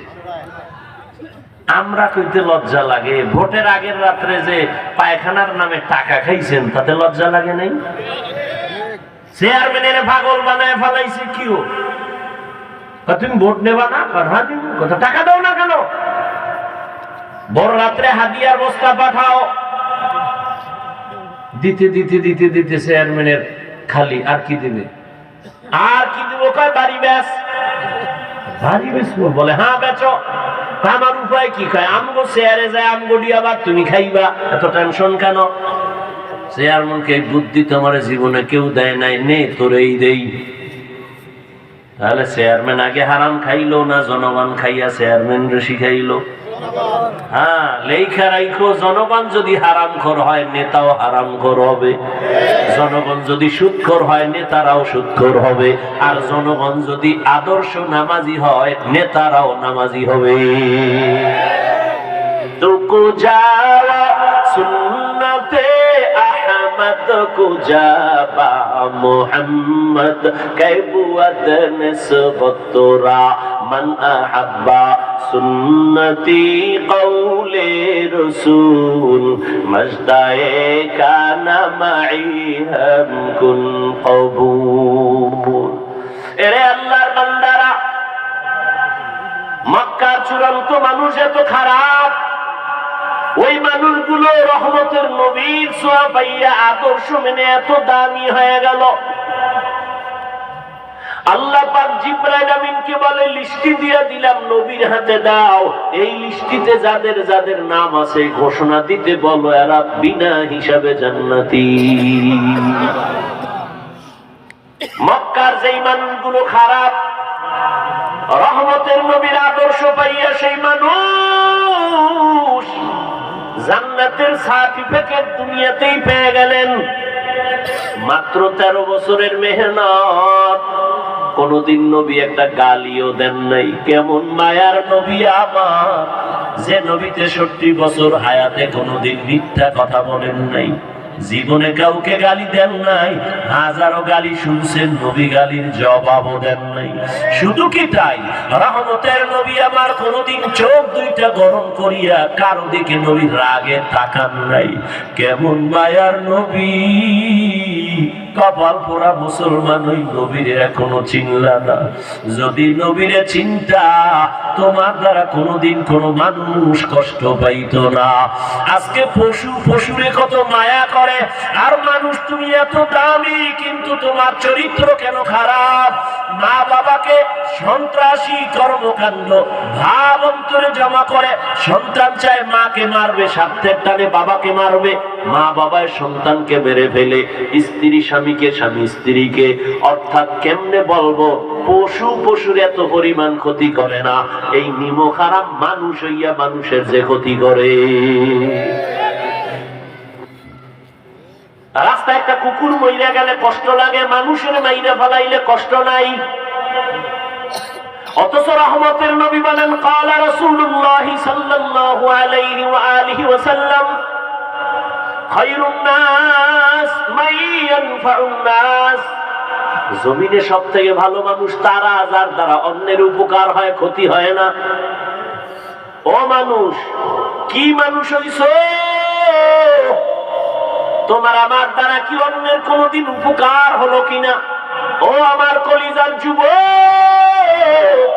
S1: আমরা কইতে লজ্জা লাগে। ভোটের আগের রাত্রে যে পায়খানার নামে টাকা খাইছেন, তাতে লজ্জা লাগে নাই? চেয়ারম্যানের পাগল বানায় ফেলাইছে। কিও তুমি ভোট নেবা না? কথা টাকা দাও না কেন? বড় রাত্রে হাদিয়ার বস্তা পাঠাও, দিতে দিতে দিতে দিতে চেয়ারম্যানের খালি, আর কি দিবে, আর কি দিব, কয় বাড়ি বেচ। বাড়ি বেচবো? বলে হ্যাঁ বেচো। আমার উপায় কি? কয় আমগো চেয়ারে যায়, আমগো আবার তুমি খাইবা, এত টেনশন কেন? চেয়ারম্যানকে বুদ্ধি তোমার জীবনে কেউ দেয় নাই, নে তোরেই দেই। তাহলে চেয়ারম্যান আগে হারাম খাইলো না জনগণ খাইয়া চেয়ারম্যান শিখাইলো? হ্যাঁ, লেখা রাখো, জনগণ যদি হারামখোর হয় নেতাও হারামখোর হবে, জনগণ যদি সুদখোর হয় নেতারাও সুদখোর হবে, আর জনগণ যদি আদর্শ নামাজি হয় নেতারাও নামাজি হবে। তুকু যাওয়া সুন্নতে আহমদ কুজাবা মুহাম্মদ কৈবুয়াত নিসবত তোরা মান আহাব্বা সুন্নতি কওলে রসুল মজদায়ে কানা মাই হাম কুন কবুল। এরে আল্লাহর বান্দারা, মক্কার চূড়ান্ত মানুষ এত খারাপ, ওই মানুষগুলো রহমতের নবীর ছোঁয়া পাইয়া আদর্শ মেনে এত দামি হয়ে গেল। আল্লাহ পাক জিবরাইল আমিনকে বলে লিস্টি দিয়ে দিলাম, নবীর হাতে দাও, এই লিস্টিতে যাদের যাদের নাম আছে ঘোষণা দিতে বলো, এরা বিনা হিসাবে জান্নাতি। মক্কার যেই মানুষগুলো খারাপ, রহমতের নবীর আদর্শ পাইয়া সেই মানুষ জান্নাতের সার্টিফিকেট দুনিয়াতেই পেয়ে গেলেন। মাত্র 13 বছরের মেহনত, কোনদিন নবী একটা গালিও দেন নাই। কেমন মায়ার নবী আমার, যে নবী 63 বছর হায়াতে কোনদিন মিথ্যা কথা বলেন নাই, জীবনে কাউকে গালি দেন নাই, হাজারো গালি শুনছেন, নবী গালির জবাবও দেন নাই। শুধু কি তাই, রহমতের নবী আমার কোনদিন চোখ দুইটা গরম করিয়া কারো দিকে নবীর রাগে তাকান নাই। কেমন মায়ার নবী, কপাল পোড়া মুসলমান ওই নবীরে এখনো চিনলা না। যদি নবীরে চিন্তা, তোমার দ্বারা কোনদিন কোন মানুষ কষ্ট পাইত না। আজকে পশু পশুরে কত মায়া করে, আর মানুষ তুমি এত দামি, কিন্তু তোমার চরিত্র কেন খারাপ? মা বাবাকে সন্ত্রাসী কর্মকাণ্ড ভাব অন্তরে জমা করে, সন্তান চায় মাকে মারবে, স্বার্থের টানে বাবাকে মারবে, মা বাবার সন্তানকে মেরে ফেলে, স্ত্রী স্বামীকে, স্বামী স্ত্রীকে। অর্থাৎ কেমনে বলবো, পশু পশুর এত পরিমাণ ক্ষতি করে না, এই নিমক হারাম মানুষ হইয়া মানুষের যে ক্ষতি করে। রাস্তায় একটা কুকুর মইরা গেলে কষ্ট লাগে, মানুষের মাইরা ফেলাইলে কষ্ট নাই। অথচ রহমতের নবী বলেন, ক্বালা রাসূলুল্লাহ সাল্লাল্লাহু আলাইহি ওয়া আলিহি ওয়াসাল্লাম, খায়রুন নাস মান ইয়ানফাউন নাস। জমিনে সবথেকে ভালো মানুষ তারা যার দ্বারা অন্যের উপকার হয়, ক্ষতি হয় না। ও মানুষ, কি মানুষ হইছো? তোমার আমার দ্বারা কি অন্যের কোনদিন উপকার হলো কিনা? ও আমার কলিজার যুবক,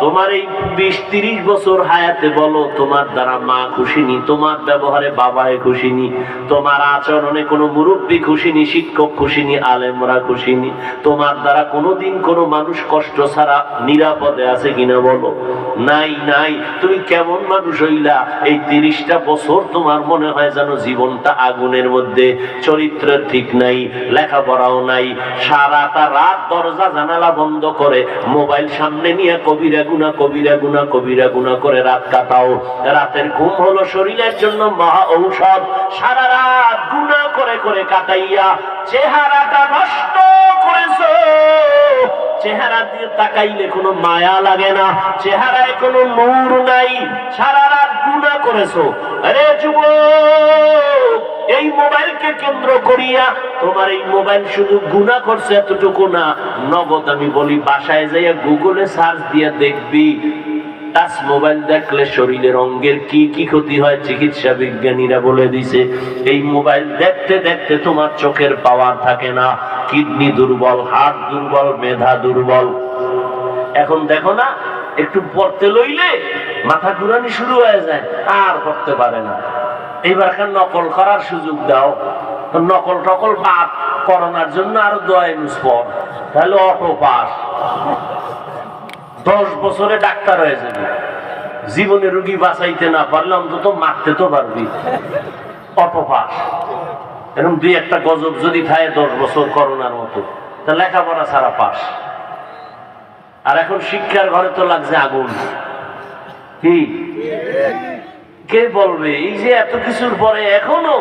S1: তোমার এই 20-30 বছর হায়াতে বলো, তোমার দ্বারা মা খুশিনি, তোমার ব্যবহারে বাবায় খুশিনি, তোমার আচরণে কোনো মুরব্বী খুশিনি, শিক্ষক খুশিনি, আলেমরা খুশিনি, তোমার দ্বারা কোনোদিন কোনো মানুষ কষ্ট ছাড়া নিরাপদে আছে কিনা বলো? নাই, নাই। তুমি কেমন মানুষ হইলা? এই 30টা বছর তোমার মনে হয় যেন জীবনটা আগুনের মধ্যে, চরিত্রের ঠিক নাই, লেখাপড়াও নাই, সারাটা রাত দরজা জানালা বন্ধ করে মোবাইল সামনে নিয়ে কবিরা গুনাহ, কবিরা গুনাহ, কবিরা গুনাহ করে রাত কাটাও। রাতের ঘুম হলো শরীরের জন্য মহা ঔষধ। সারা রাত গুনাহ করে করে কাটাইয়া চেহারাটা নষ্ট করেছো। চেহারা দিয়ে তাকাইলে কোনো মায়া লাগে না, চেহারায় কোনো নূর নাই, সারা রাত গুনাহ করেছো। আরে যুবক, এই মোবাইলকে কেন্দ্র করিয়া তোমার এই মোবাইল শুধু গুনাহ করছে এতটুকু না, নগদ আমি বলি বাসায় যাইয়া গুগলে সার্চ দিয়ে দেখবি টাচ মোবাইল দেখলে শরীরের অঙ্গের কি কি ক্ষতি হয়, চিকিৎসা বিজ্ঞানীরা বলে দিছে। এই মোবাইল দেখতে দেখতে তোমার চোখের পাওয়ার থাকে না, কিডনি দুর্বল, হার্ট দুর্বল, মেধা দুর্বল। এখন দেখো না, একটু পড়তে লইলে মাথা ঘুরানি শুরু হয়ে যায়, আর পড়তে পারে না। এইবার নকল করার সুযোগ দাও, নকল টকল বাদ, করোনার জন্য আরো দোয়া ইউজ কর, তাহলে অটো পাস। 10 বছরে ডাক্তার হয়ে যাবে, জীবনে রোগী বাঁচাইতে না পারলে অন্তত মারতে তো পারবি, অটো পাস। এরকম 2-1টা গজব যদি থাকে 10 বছর করোনার মতো, তা লেখাপড়া ছাড়া পাস। আর এখন শিক্ষার ঘরে তো লাগছে আগুন। কি কে বলবে এই যে এত কিছুর পরে এখনো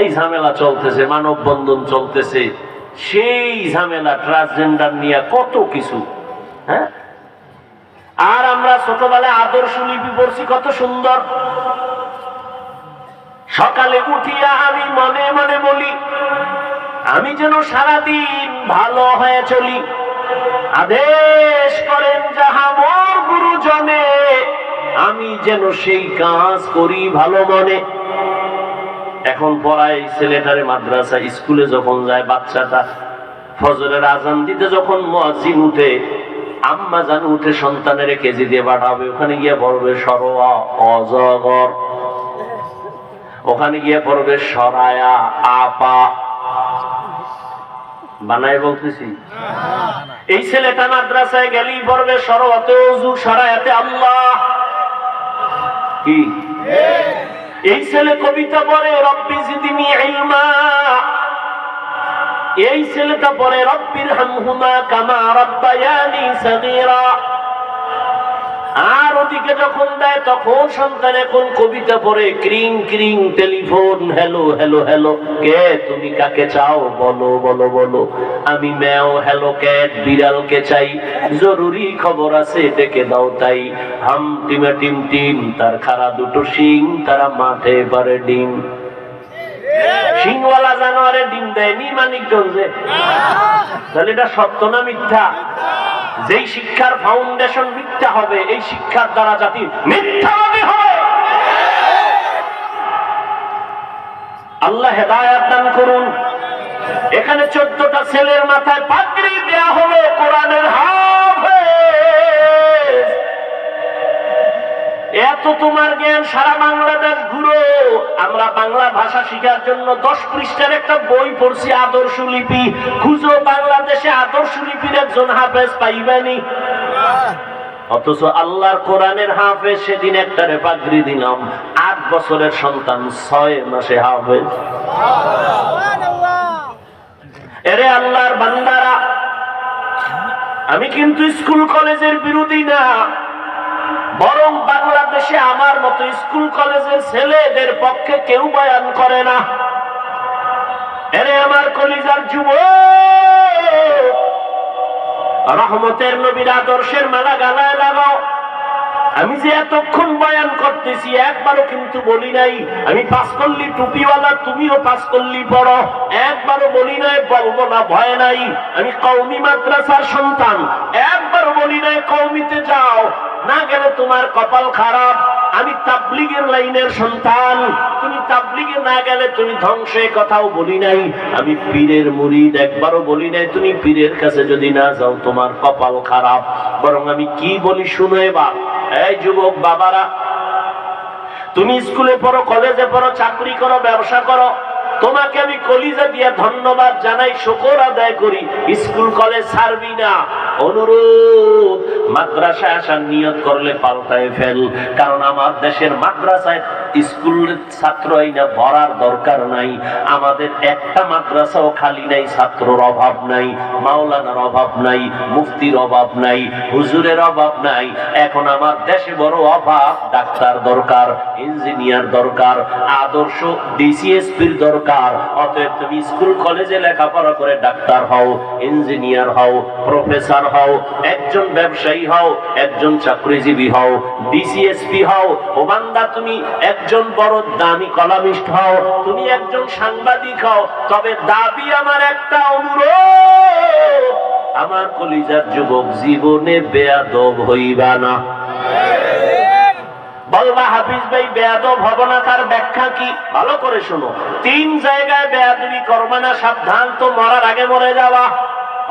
S1: এই ঝামেলা চলতেছে, মানববন্ধন চলতেছে, সেই ঝামেলা ট্রান্সজেন্ডার নিয়ে কত কিছু। হ্যাঁ, আর আমরা ছোটবেলায় আদর্শ লিপি পড়ছি, কত সুন্দর। সকালে উঠিয়া আমি মনে মনে বলি, আমি যেন সারাদিন ভালো হয়ে চলি, আদেশ করেন যাহা মোর গুরুজনে, আমি যেন সেই কাজ করি ভালো মনে। এখন পড়ায় ছেলেটারে মাদ্রাসা স্কুলে যখন যায়, বাচ্চাটা ফজরের আজান দিতে যখন মুয়াজ্জিন উঠে, আম্মা জান উঠে সন্তানের কেজি দিয়ে পাঠাবে, ওখানে গিয়ে পড়বে সরোয়া অজগর, ওখানে গিয়ে পড়বে সরায়া আপা। বানায় বলতেছি? এই ছেলেটা মাদ্রাসায় গেলেই পড়বে সরোয়াতে ওযু, সরায়াতে আল্লাহ। কি এই ছেলে কবিতা পড়ে রব্বি জিদনি ইলমা, এই ছেলেটা পড়ে রব্বির হামহুমা কামা রাব্বায়ানি সাগীরা। আর ওদিকে যখন দেয় তখন সন্তান এখন কবিতা পড়ে ক্রিং ক্রিং টেলিফোন, হ্যালো হ্যালো হ্যালো, কে তুমি কাকে চাও বলো বলো বলো, আমি ম্যাও হ্যালো ক্যাট, বিড়ালকে চাই, জরুরি খবর আছে ডেকে দাও তাই, হাম টিমা টিম টিম, তার খাড়া দুটো শিং, তারা মাঠে পারে ডিম। শিংওয়ালা জানোয়ারে ডিম দেয়নি মানিকগঞ্জে? তাহলে এটা সত্য না মিথ্যা? যেই শিক্ষার ফাউন্ডেশন মিথ্যা হবে, এই শিক্ষার দ্বারা জাতি মিথ্যাবাদী হবে। আল্লাহ হেদায়েত দান করুন। এখানে 14টা ছেলের মাথায় পাগড়ি দেয়া হলো, কোরআনের হাফেজ। এত তোমার জ্ঞান, সারা বাংলাদেশ ঘুরো, আমরা বাংলা ভাষা শিখার জন্য 10 পৃষ্ঠার একটা বই পড়ছি, আদর্শ লিপি। খুঁজো বাংলাদেশে আদর্শ লিপির একজন হাফেজ পাইবানি। অথচ আল্লাহর কোরআনের হাফেজ সেদিন একটারে পাগড়ি দিলাম, 8 বছরের সন্তান 6 মাসে হাফেজ। এরে আল্লাহর বান্দারা, আমি কিন্তু স্কুল কলেজের বিরোধী না, বরং বাংলাদেশে আমার মতো স্কুল কলেজের ছেলেদের পক্ষে কেউ বয়ান করে না। এরে আমার কলিজার যুবক, রহমতের নবীর আদর্শের মালা গালায় লাগাও। আমি যে এতক্ষণ বয়ান করতেছি একবারও কিন্তু বলি নাই আমি 5 কল্লি টুপিওয়ালা, তুমিও 5 কল্লি পড়ো, একবারও বলি নাই বলবো না, ভয় নাই। আমি কওমি মাদ্রাসার সন্তান, একবারও বলি নাই কওমিতে যাও, না গেলে তোমার কপাল খারাপ। আমি তাবলীগের লাইনের সন্তান, তুমি তাবলীগে না গেলে তুমি ধ্বংস, কথাও বলি নাই। আমি পীরের মুরিদ, একবারও বলি নাই তুমি পীরের কাছে যদি না যাও তোমার কপাল খারাপ। বরং আমি কি বলি শুনো এবার। এই যুবক বাবারা, তুমি স্কুলে পড়ো, কলেজে পড়ো, চাকরি করো, ব্যবসা করো, তোমাকে আমি কলিজা দিয়ে ধন্যবাদ জানাই, শুকর আদায় করি। স্কুল কলেজ ছাড়বি না, অনুরোধ। মাদ্রাসায় আসার নিয়ত করলে পাল্টায় ফেল, কারণ আমার দেশের মাদ্রাসায় স্কুলের ছাত্র আইনা ভরার দরকার নাই। আমাদের একটা মাদ্রাসাও খালি নাই, ছাত্রর অভাব নাই, মাওলানার অভাব নাই, মুফতির অভাব নাই, হুজুরের অভাব নাই। এখন আমার দেশে বড় অভাব, ডাক্তার দরকার, ইঞ্জিনিয়ার দরকার, আদর্শ ডিসিএসপির দরকার। অতএব তুমি স্কুল কলেজে লেখাপড়া করে ডাক্তার হও, ইঞ্জিনিয়ার হও, প্রফেসর হও, একজন ব্যবসায়ী হও, একজন চাকরিজীবী হও, ডিসিএসপি হও। ও বান্দা, তুমি একজন বড় দামি কলামিস্ট হও, তুমি একজন সাংবাদিক হও। তবে দাবি আমার একটা, অনুরোধ, আমার কলিজার যুবক, জীবনে বেয়াদব হইবা না। বলবা হাফিজ ভাই বেয়াদব হব না, তার ব্যাখ্যা কি? ভালো করে শোনো। 3 জায়গায় বেয়াদবি করবে না, সাবধান, তো মরার আগে মরে যাওয়া।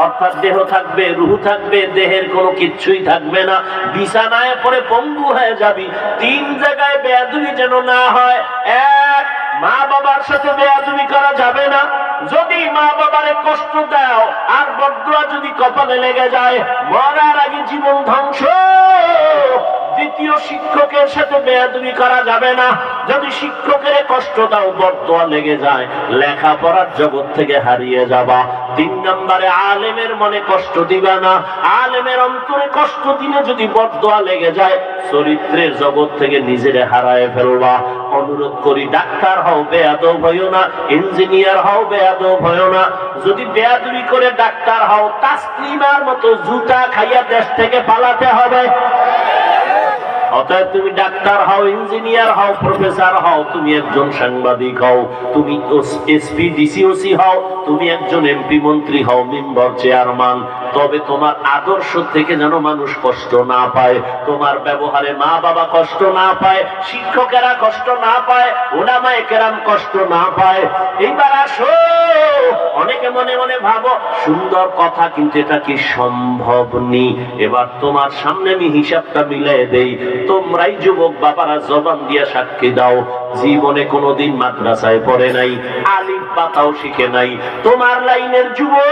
S1: অর্থাৎ দেহ থাকবে, রূহ থাকবে, দেহের কোনো কিচ্ছুই থাকবে না, বিছানায় পড়ে পঙ্গু হয়ে যাবি। 3 জায়গায় বেয়াদবি যেন না হয়। 1, মা বাবার সাথে বেয়াদবি করা যাবে না। যদি মা বাবারে কষ্ট দাও আর বদদুয়া যদি কপালে লেগে যায়, মরার আগে জীবন ধ্বংস। দ্বিতীয়, শিক্ষকের সাথে বেয়াদবি করা যাবে না। যদি শিক্ষকের কষ্ট দাও, বদদুয়া লেগে যায়, লেখাপড়ার জগৎ থেকে হারিয়ে যাবা। 3 নম্বরে, আলেমের মনে কষ্ট দিবা না। আলেমের অন্তরে কষ্ট দিলে যদি বদদুয়া লেগে যায়, চরিত্রের জগৎ থেকে নিজেরে হারায় ফেলবা। অনুরোধ করি, ডাক্তার হও, বেয়াদব হইও না। ইঞ্জিনিয়ার হও, বেয়াদব হইও না। যদি বেয়াদবি করে ডাক্তার হও, তাসলিমার মতো জুতা খাইয়া দেশ থেকে পালাতে হবে। অতএব তুমি ডাক্তার হও, ইঞ্জিনিয়ার হও, প্রফেসর হও, তুমি একজন সাংবাদিক হও, তুমি এসপি ডিসিওসি হও, তুমি একজন এমপি মন্ত্রী হও, মেম্বার চেয়ারম্যান, তবে তোমার আদর্শ থেকে যেন মানুষ কষ্ট না পায়, তোমার ব্যবহারে মা বাবা কষ্ট না পায়, শিক্ষকেরা কষ্ট না পায়, উলামায়ে কেরাম কষ্ট না পায়। এইবার আসো, অনেকে মনে মনে ভাবো সুন্দর কথা, কিন্তু এটা কি সম্ভব নি? এবার তোমার সামনে আমি হিসাবটা মিলাই দেই। তোমরাই যুবক বাবারা জবান দিয়া সাক্ষী দাও, জীবনে কোনোদিন মাদ্রাসায় পড়ে নাই, আলিফ বাতাও শিখে নাই। তোমার লাইনের যুবক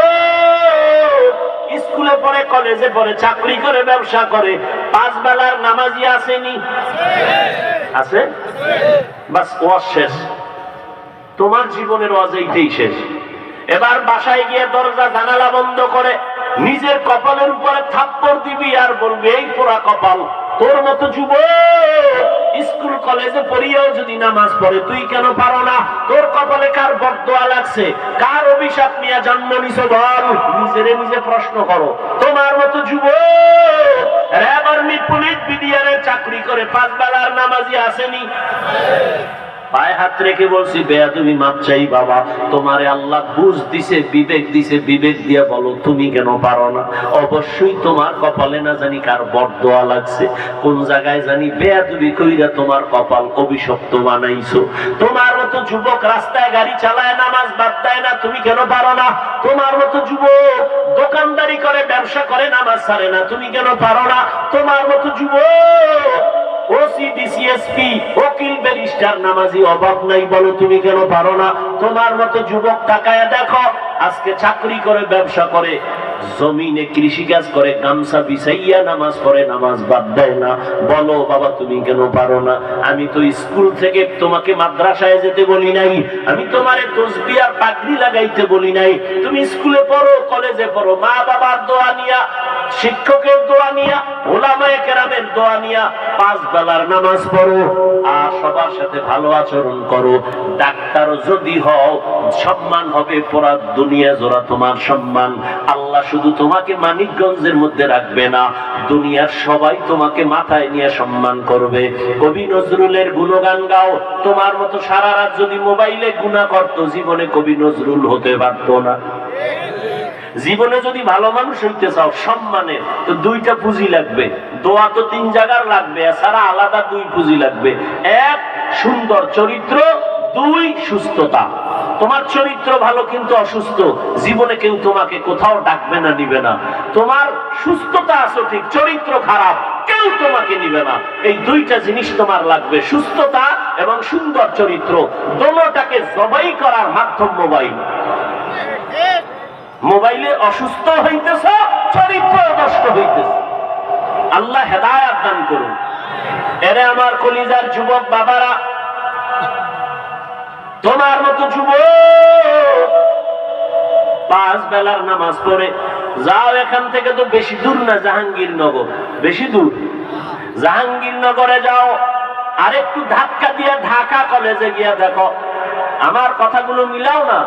S1: স্কুলে পড়ে, কলেজে পড়ে, চাকরি করে, ব্যবসা করে, 5 বেলার নামাজি আসেনি? আছে? বাস ওয়াজ শেষ, তোমার জীবনের ওয়াজ এইটাই শেষ। এবার বাসায় গিয়ে দরজা জানালা বন্ধ করে নিজের কপালের উপরে থাপ্পড় দিবি আর বলবি, এই পোড়া কপাল, তোর মতো যুবক স্কুল কলেজে পড়িয়েও যদি নামাজ পড়ে, তুই কেন পারো না? তোর কপালে কার বদদুয়া লাগছে, কার অভিশাপ নিয়ে জন্ম নিছো বল, নিজেরে নিজে প্রশ্ন করো। তোমার মতো যুবক র্যাব আর্মি পুলিশ বিডিআরের চাকরি করে 5 বেলার নামাজি আসেনি? পায়ে হাত রেখে বলছি, বেয়াদবি মাপ চাই বাবা, তোমারে আল্লাহ বুঝ দিছে, বিবেক দিছে, বিবেক দিয়ে বলো তুমি কেন পারো না? অবশ্যই তোমার কপালে না জানি কার বদদুয়া লাগছে, কোন জায়গায় জানি বেয়াদবি কইরা তোমার কপাল অভিশপ্ত বানাইছো। তোমার মতো যুবক রাস্তায় গাড়ি চালায়, নামাজ বাদ দেয় না, তুমি কেন পারো না? তোমার মতো যুবক দোকানদারি করে, ব্যবসা করে, নামাজ ছাড়ে না, তুমি কেন পারো না? তোমার মতো যুবক ওসি ডিসিএসপি ওকিল ব্যারিস্টার নামাজি অভাব নাই, বলো তুমি কেন পারো না? তোমার মতো যুবক তাকায়া দেখো, আজকে চাকরি করে, ব্যবসা করে, জমিনে কৃষিকাজ করে, গামছা বিছাইয়া নামাজ পড়ে, নামাজ বাদ দেয় না, বলো বাবা তুমি কেন পারো না? আমি তো স্কুল থেকে তোমাকে মাদ্রাসায় যেতে বলি নাই, আমি তোমারে তসবিহ আর পাগড়ি লাগাইতে বলি নাই। তুমি স্কুলে পড়ো, কলেজে পড়ো, মা বাবার দোয়া নিয়া, শিক্ষকের দোয়া নিয়া, উলামায়ে কেরামের দোয়া নিয়া 5 বেলার নামাজ পড়ো আর সবার সাথে ভালো আচরণ করো। ডাক্তার যদি হও, সম্মান হবে পুরা দুনিয়া জোড়া তোমার সম্মান। আল্লাহ শুধু তোমাকে মানিকগঞ্জের মধ্যে রাখবে না, দুনিয়ার সবাই তোমাকে মাথায় নিয়ে সম্মান করবে। কবি নজরুলের গুণগান গাও, তোমার মতো সারা রাত যদি মোবাইলে গুনাহ করতো, জীবনে কবি নজরুল হতে পারতো না। জীবনে যদি ভালো মানুষ হইতে চাও, সম্মানের, তো 2টা পুঁজি লাগবে। দোয়া তো 3 জায়গার লাগবে, এছাড়া আলাদা 2 পুঁজি লাগবে। 1 সুন্দর চরিত্র, 2 সুস্থতা। তোমার চরিত্র ভালো কিন্তু অসুস্থ, জীবনে কেউ তোমাকে কোথাও ডাকবে না, নিবে না। তোমার সুস্থতা আছে ঠিক, চরিত্র খারাপ, কেউ তোমাকে নিবে না। এই 2টা জিনিস তোমার লাগবে, সুস্থতা এবং সুন্দর চরিত্র। দোনোটাকে জবাই করার মাধ্যম মোবাইল। মোবাইলে অসুস্থ হইতেছ, চরিত্র নষ্ট হইতেছে। আল্লাহ হেদায়েত দান করুন। এরে আমার কলিজার যুবক বাবারা, তোমার মতো যুবক 5 বেলার নামাজ পড়ে যাও, এখান থেকে তো বেশি দূর না, জাহাঙ্গীরনগর, বেশি দূর। জাহাঙ্গীরনগরে যাও, আরেকটু ধাক্কা দিয়ে ঢাকা কলেজে গিয়া দেখো, আমার কথাগুলো মিলাও না,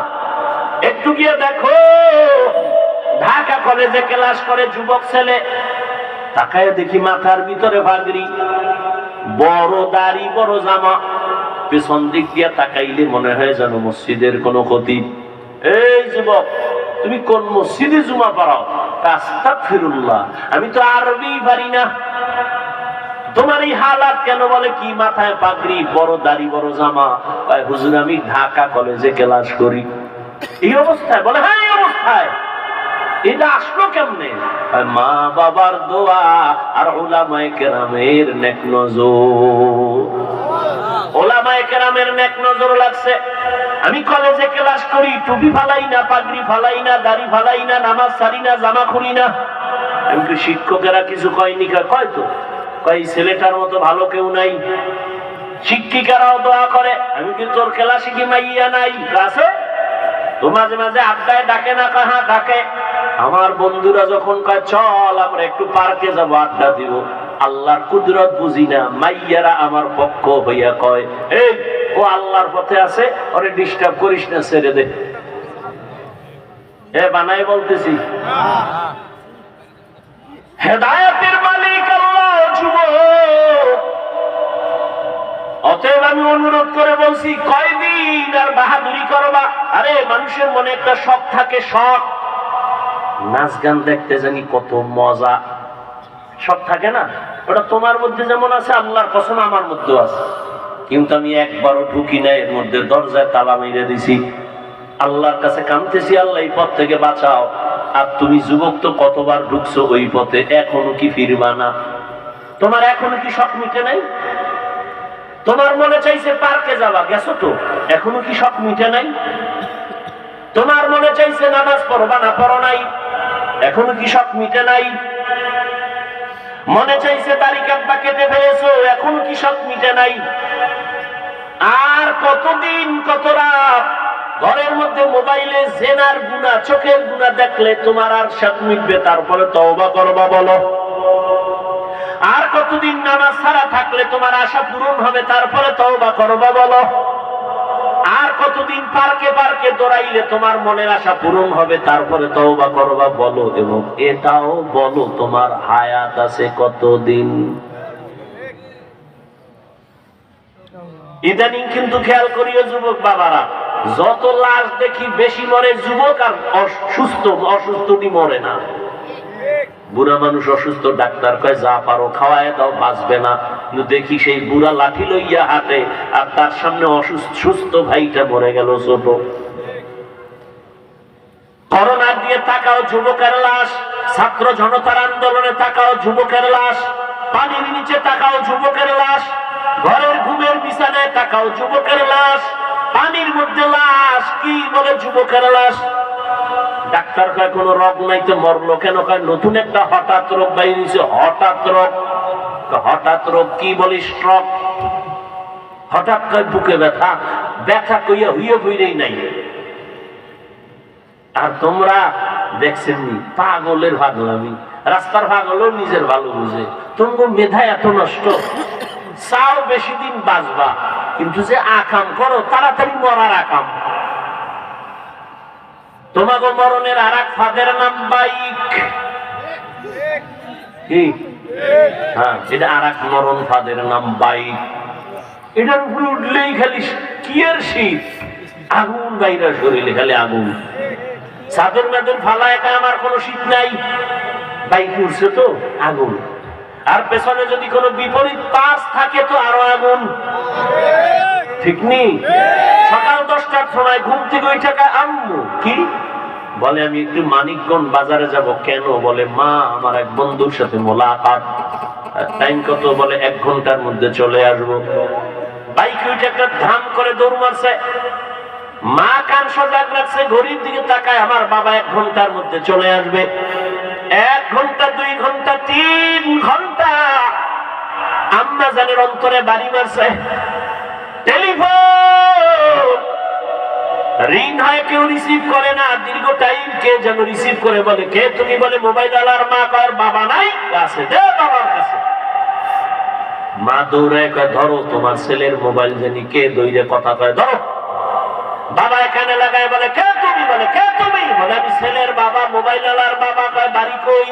S1: একটু গিয়ে দেখো। ঢাকা কলেজে ক্লাস করে যুবক ছেলে, তাকায় দেখি মাথার ভিতরে পাগড়ি, বড় দাড়ি, বড় জামা, পেছন দিক দিয়ে তাকাইলে মনে হয় যেন মসজিদের কোন খতিব। এই যুবক, তুমি কোন মসজিদে জুমা পড়াও? আস্তাগফিরুল্লাহ, আমি তো আরবি পারি না। তোমার এই হালাত কেন? বলে কি মাথায় পাগড়ি, বড় দাড়ি, বড় জামা। হুজুর আমি ঢাকা কলেজে ক্লাস করি। এই অবস্থায়? বলে হ্যাঁ এই অবস্থায়। এটা আসলো কেমনে? মা বাবার দোয়া আর উলামায়ে কেরামের নেক নজর। ওলামায়ে কেরামের নেক নজর লাগছে। আমি কলেজে ক্লাস করি, টুপি ফালাই না, পাগড়ি ফালাই না, দাড়ি ফালাই না, নামাজ ছাড়ি না, জামা খুলি না। আমি কি শিক্ষকেরা কিছু কয়নি? কয় তো, কয় ছেলেটার মতো ভালো কেউ নাই। শিক্ষিকারাও দোয়া করে, আমি কি তোর ক্লাসে কি মাইয়া নাই? ক্লাসে তো মাঝে মাঝে আড্ডায় ডাকে না? কাহা ডাকে। আমার বন্ধুরা যখন কয় চল আমরা একটু পার্কে যাবো, আড্ডা দিব, আল্লাহর কুদরত বুঝি না, মাইয়ারা আমার পক্ষ হইয়া কয়, এই ও আল্লাহর পথে আছে, ওরে ডিস্টার্ব করিস না, ছেড়ে দে। এ বানাই বলতেছি। হেদায়েতের মালিক আল্লাহ। যুবক, অতএব আমি অনুরোধ করে বলছি, কয়দিন আর বাহাদুরি করবা? আরে মানুষের মনে একটা শখ থাকে, শখ নাচ গান দেখতে জানি কত মজা, শখ থাকে না? ওটা তোমার মধ্যে যেমন আছে, আল্লাহর কসম আমার মধ্যেও আছে, কিন্তু আমি একবারও ঢুকি না এর মধ্যে, দরজায় তালা মেরে দিছি। আল্লাহর কাছে কাঁদতেছি, আল্লাহ এই পথ থেকে বাঁচাও। আর তুমি যুবক তো কতবার ঢুকছো ওই পথে, এখনো কি ফিরবা না? তোমার এখনো কি শখ মিটে নাই? তোমার মনে চাইছে পার্কে যাবা, গেছো তো, এখনো কি শখ মিটে নাই? তোমার মনে চাইছে নামাজ পড়বা, না পড়ো নাই, এখনো কি শখ মিটে নাই? মনে চাইছে দাড়ি কাটবা, কেটে ফেলেছো, এখনো কি শখ মিটে নাই? আর কতদিন, কত রাত ঘরের মধ্যে মোবাইলে জেনার গুনাহ, চোখের গুনাহ দেখলে তোমার আর শখ মিটবে? তারপরে তওবা করবা বলো। আর কতদিন নামাজ ছাড়া থাকলে তোমার আশা পূরণ হবে? তারপরে তওবা করবা বলো। আর কতদিন পার্কে পার্কে দৌড়াইলে তোমার মনের আশা পূরণ হবে? তারপরে তওবা করবা বলো। এবং এটাও বলো, তোমার হায়াত আছে কতদিন? ইদানিং কিন্তু খেয়াল করিও যুবক বাবারা, যত লাশ দেখি বেশি মরে যুবক, আর অসুস্থটি মরে না। বুড়া মানুষ অসুস্থ, ডাক্তার কয় যা পারো খাওয়ায় দাও, বাঁচবে না। কিন্তু দেখি সেই বুড়া লাঠি লইয়া হাঁটে, আর তার সামনে সুস্থ ভাইটা মরে গেল ছোট। করোনার দিয়ে তাকাও, যুবকের লাশ। ছাত্র জনতার আন্দোলনে তাকাও, যুবকের লাশ। পানির নিচে তাকাও, যুবকের লাশ। ঘরের ঘুমের বিছানায় তাকাও, যুবকের লাশ। পানির মধ্যে লাশ, কি বলে যুবকের লাশ। ডাক্তার কয় কোন রোগ নাই, তো মরলো কেন? কয় নতুন একটা হঠাৎ রোগ বাইরেছে। হঠাৎ রোগ? হঠাৎ রোগ কি বলি? স্ট্রোক। হঠাৎ কয় বুকে ব্যথা, ব্যথা কইয়া হইয়া বইরেই নাই। আর তোমরা দেখছেন পাগলের পাগলামি, রাস্তার পাগলও নিজের ভালো বুঝে। তোমার মেধা এত নষ্ট, চাও বেশি দিন বাঁচবা, কিন্তু যে আকাম করো তাড়াতাড়ি মরার আকাম। তোমাকে মরণের আর এক ফাঁদের নাম বাইক। কি? হ্যাঁ, এটা আর এক মরণ ফাঁদের নাম বাইক। এটার উপরে উঠলেই খালি কি এর শীত, আগুন বাইরা শরীরে খালি আগুন। চাদর মেদর ফালা একা আমার কোনো শীত নাই, বাইক উঠছে তো আগুন। আর পেছনে যদি কোনো বিপরীত পাশ থাকে তো আরো আগুন, ঠিক নেই? সকাল 10টার সময় ঘুম থেকে ওই টাকা আম্মু কি বলে, আমি একটু মানিকগঞ্জ বাজারে যাব। কেন? বলে মা আমার এক বন্ধুর সাথে মোলাকাত। টাইম কত? বলে 1 ঘন্টার মধ্যে চলে আসবো। বাইক ওইটা একটা ধাম করে দৌড় মারছে। মা কান সজাগ রাখছে, ঘড়ির দিকে তাকায়, আমার বাবা 1 ঘন্টার মধ্যে চলে আসবে। 1 ঘন্টা, 2 ঘন্টা, 3 ঘন্টা আম্মা জানের অন্তরে বাড়ি মারছে। টেলিফোন রিং হয়, কেউ রিসিভ করে না। দীর্ঘ টাইম কে যেন রিসিভ করে, বলে কে তুমি? বলে মোবাইল আলার মা। কর বাবা নাই, আছে দে বাবার কাছে। মা দৌড়ায় কয় ধরো তোমার ছেলের মোবাইল। জানি কে দৌড়ে কথা কয়, ধরো। বাবা এখানে লাগায়, বলে কে তুমি? বলে কে তুমি? বলে আমি ছেলের বাবা, মোবাইল আলার বাবা। কয় বাড়ি কই?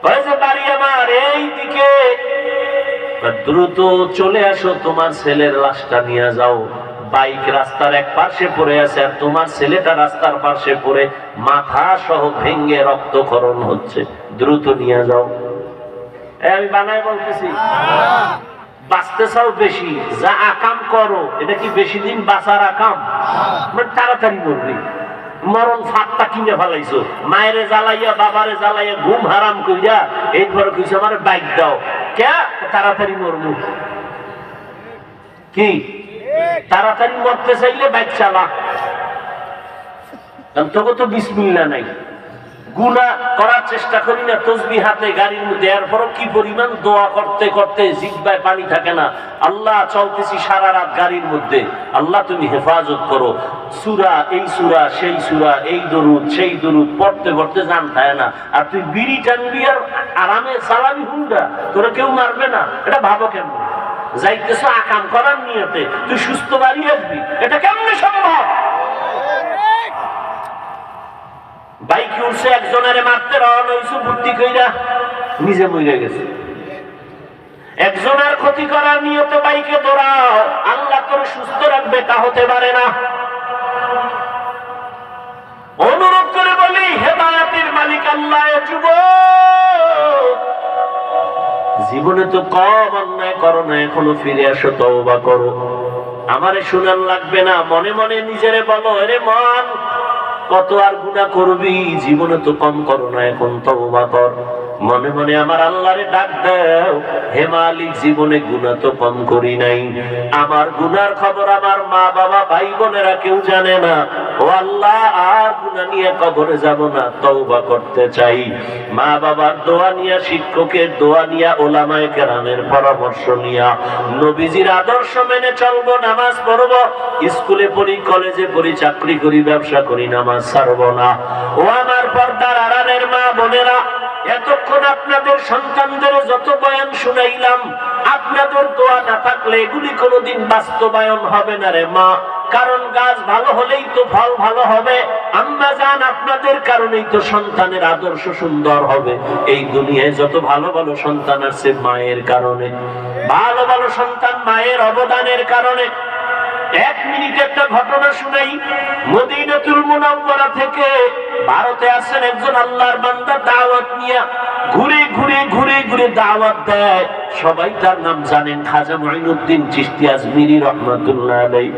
S1: কয় যে বাড়ি আমার এই দিকে। দ্রুত চলে আসো, তোমার ছেলের লাশটা নিয়ে যাও। বাইক রাস্তার এক পাশে পড়ে আছে, আর তোমার ছেলেটা রাস্তার পাশে পড়ে মাথা সহ ভেঙে রক্তক্ষরণ হচ্ছে। দ্রুত নিয়ে যাও। আমি বানাই বলতেছি, বাঁচতে চাও বেশি, যা আকাম করো এটা কি বেশি দিন বাঁচার আকাম? তাড়াতাড়ি মরবি। মরণ ফাঁকটা কিনে ফেলাইছো, মায়েরে জ্বালাইয়া বাবারে জ্বালাইয়া ঘুম হারাম কইরা এইবার কইছে আমার বাইক দাও। কে? তাড়াতাড়ি মরবো। কি তাড়াতাড়ি মরতে চাইলে বাইক চালা, তবে তো বিসমিল্লাহ নাই। গুনাহ করার চেষ্টা করি না তসবিহ হাতে গাড়ির মধ্যে, এরপরও কি পরিমাণ দোয়া করতে করতে জিহ্বায় পানি থাকে না। আল্লাহ চলতেছি সারা রাত গাড়ির মধ্যে, আল্লাহ তুমি হেফাজত করো, সূরা এই সূরা সেই সূরা, এই দরুদ সেই দরুদ পড়তে পড়তে জান থাকে না। আর তুই বিড়ি টানবি আর আরামে চালাবি হুন্ডা, তোরা কেউ মারবে না। এটা ভাবো কেমন? যাইতেছ আকাম করার নিয়তে, তুই সুস্থ বাড়ি আসবি, এটা কেমনে সম্ভব? বাইকে উঠছে, একজনের মারতে রওনা হইছে, বুদ্ধি কইরা নিজে মরে গেছে। একজনের ক্ষতি করার নিয়তে বাইকে দৌড়াও, আল্লাহ তোর সুস্থ রাখবে তা হতে পারে না। অনুরোধ করে বলি, হেদায়েতের মালিক আল্লাহ। জীবনে তো কম অন্যায় করো না, এখনো ফিরে আসো, তওবা করো। আমারে শুনান লাগবে না, মনে মনে নিজেরে বলো, আরে মন কত আর গুনাহ করবি, জীবনে তো কম করো না, এখন তওবা কর। মনে মনে আমার আল্লাহরে ডাক দাও, হে মালিক জীবনে গুনাহ তো কম করি নাই, আমার গুনার খবর আমার মা বাবা ভাই বোনেরা কেউ জানে না। ও আল্লাহ, আর গুনাহ নিয়ে কবরে যাব না, তওবা করতে চাই। মা বাবার দোয়া নিয়া, শিক্ষকের দোয়া নিয়া, ওলামায়ে কেরামের পরামর্শ নিয়া, নবীজির আদর্শ মেনে চলবো, নামাজ পড়বো, স্কুলে পড়ি, কলেজে পড়ি, চাকরি করি, ব্যবসা করি, নামাজ ছাড়বো না। ও আমার পর্দার আড়ালের মা বোনেরা, এতক্ষণ আপনাদের সন্তানদের যত বয়ান শুনাইলাম, আপনাদের দোয়া না থাকলে এগুলি কোনোদিন বাস্তবায়ন হবে না রে মা। কারণ গাছ ভালো হলেই তো ফল ভালো হবে। আম্মা জান, আপনাদের কারণেই তো সন্তানের আদর্শ সুন্দর হবে। এই দুনিয়ায় যত ভালো ভালো সন্তান আছে মায়ের কারণে, ভালো ভালো সন্তান মায়ের অবদানের কারণে। এক মিনিট একটা ঘটনা শুনাই। মদিনাতুল মুনাওয়ারা থেকে ভারতে আসেন একজন আল্লাহর বান্দা, দাওয়াত নিয়ে ঘুরে ঘুরে ঘুরে ঘুরে দাওয়াত দেয়। সবাই তার নাম জানেন, খাজা মঈনুদ্দিন চিশতি আজমিরি রহমাতুল্লাহ আলাইহি।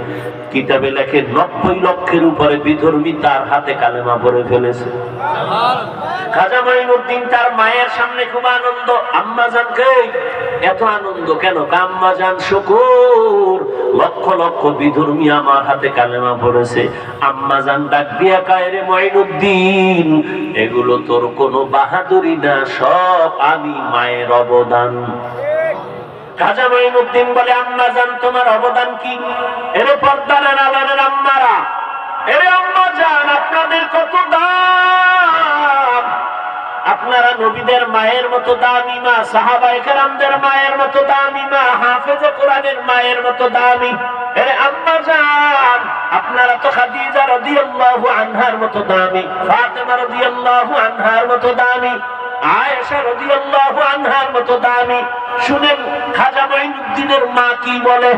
S1: কিতাবে লেখে 90 লক্ষের উপরে বিধর্মী তার হাতে কালেমা পড়ে ফেলেছে। খাজা মঈনুদ্দিন তার মায়ের সামনে খুব আনন্দ। আম্মা জানকে এত আনন্দ কেন? আম্মা জান শুকুর, লক্ষ লক্ষ বিধর্মী আমার হাতে কালেমা পড়েছে। আম্মা জান ডাক দিয়া কয়, রে মঈনুদ্দিন, এগুলো তোর কোনো বাহাদুরি না, সব আমি মায়ের অবদান। খাজা মঈনুদ্দিন বলে, আম্মা জান তোমার অবদান কি? এরে পর্দার আড়ালের আম্মারা, এরে আম্মা জান, আপনাদের কত দাম। আপনারা নবীদের মায়ের মতো দামি মা, সাহাবায়ে কেরামদের মায়ের মতো দামি মা, হাফেজে কোরআনের মায়ের মতো দামি। এরে আম্মা জান, আপনারা তো খাদিজা রাদিয়াল্লাহু আনহার মতো দামি, ফাতেমা রাদিয়াল্লাহু আনহার মতো দামি, আয়েশা রাদিয়াল্লাহু আনহার মতো দামি। শুনেন খাজা মঈনুদ্দিনের মা কি বলে।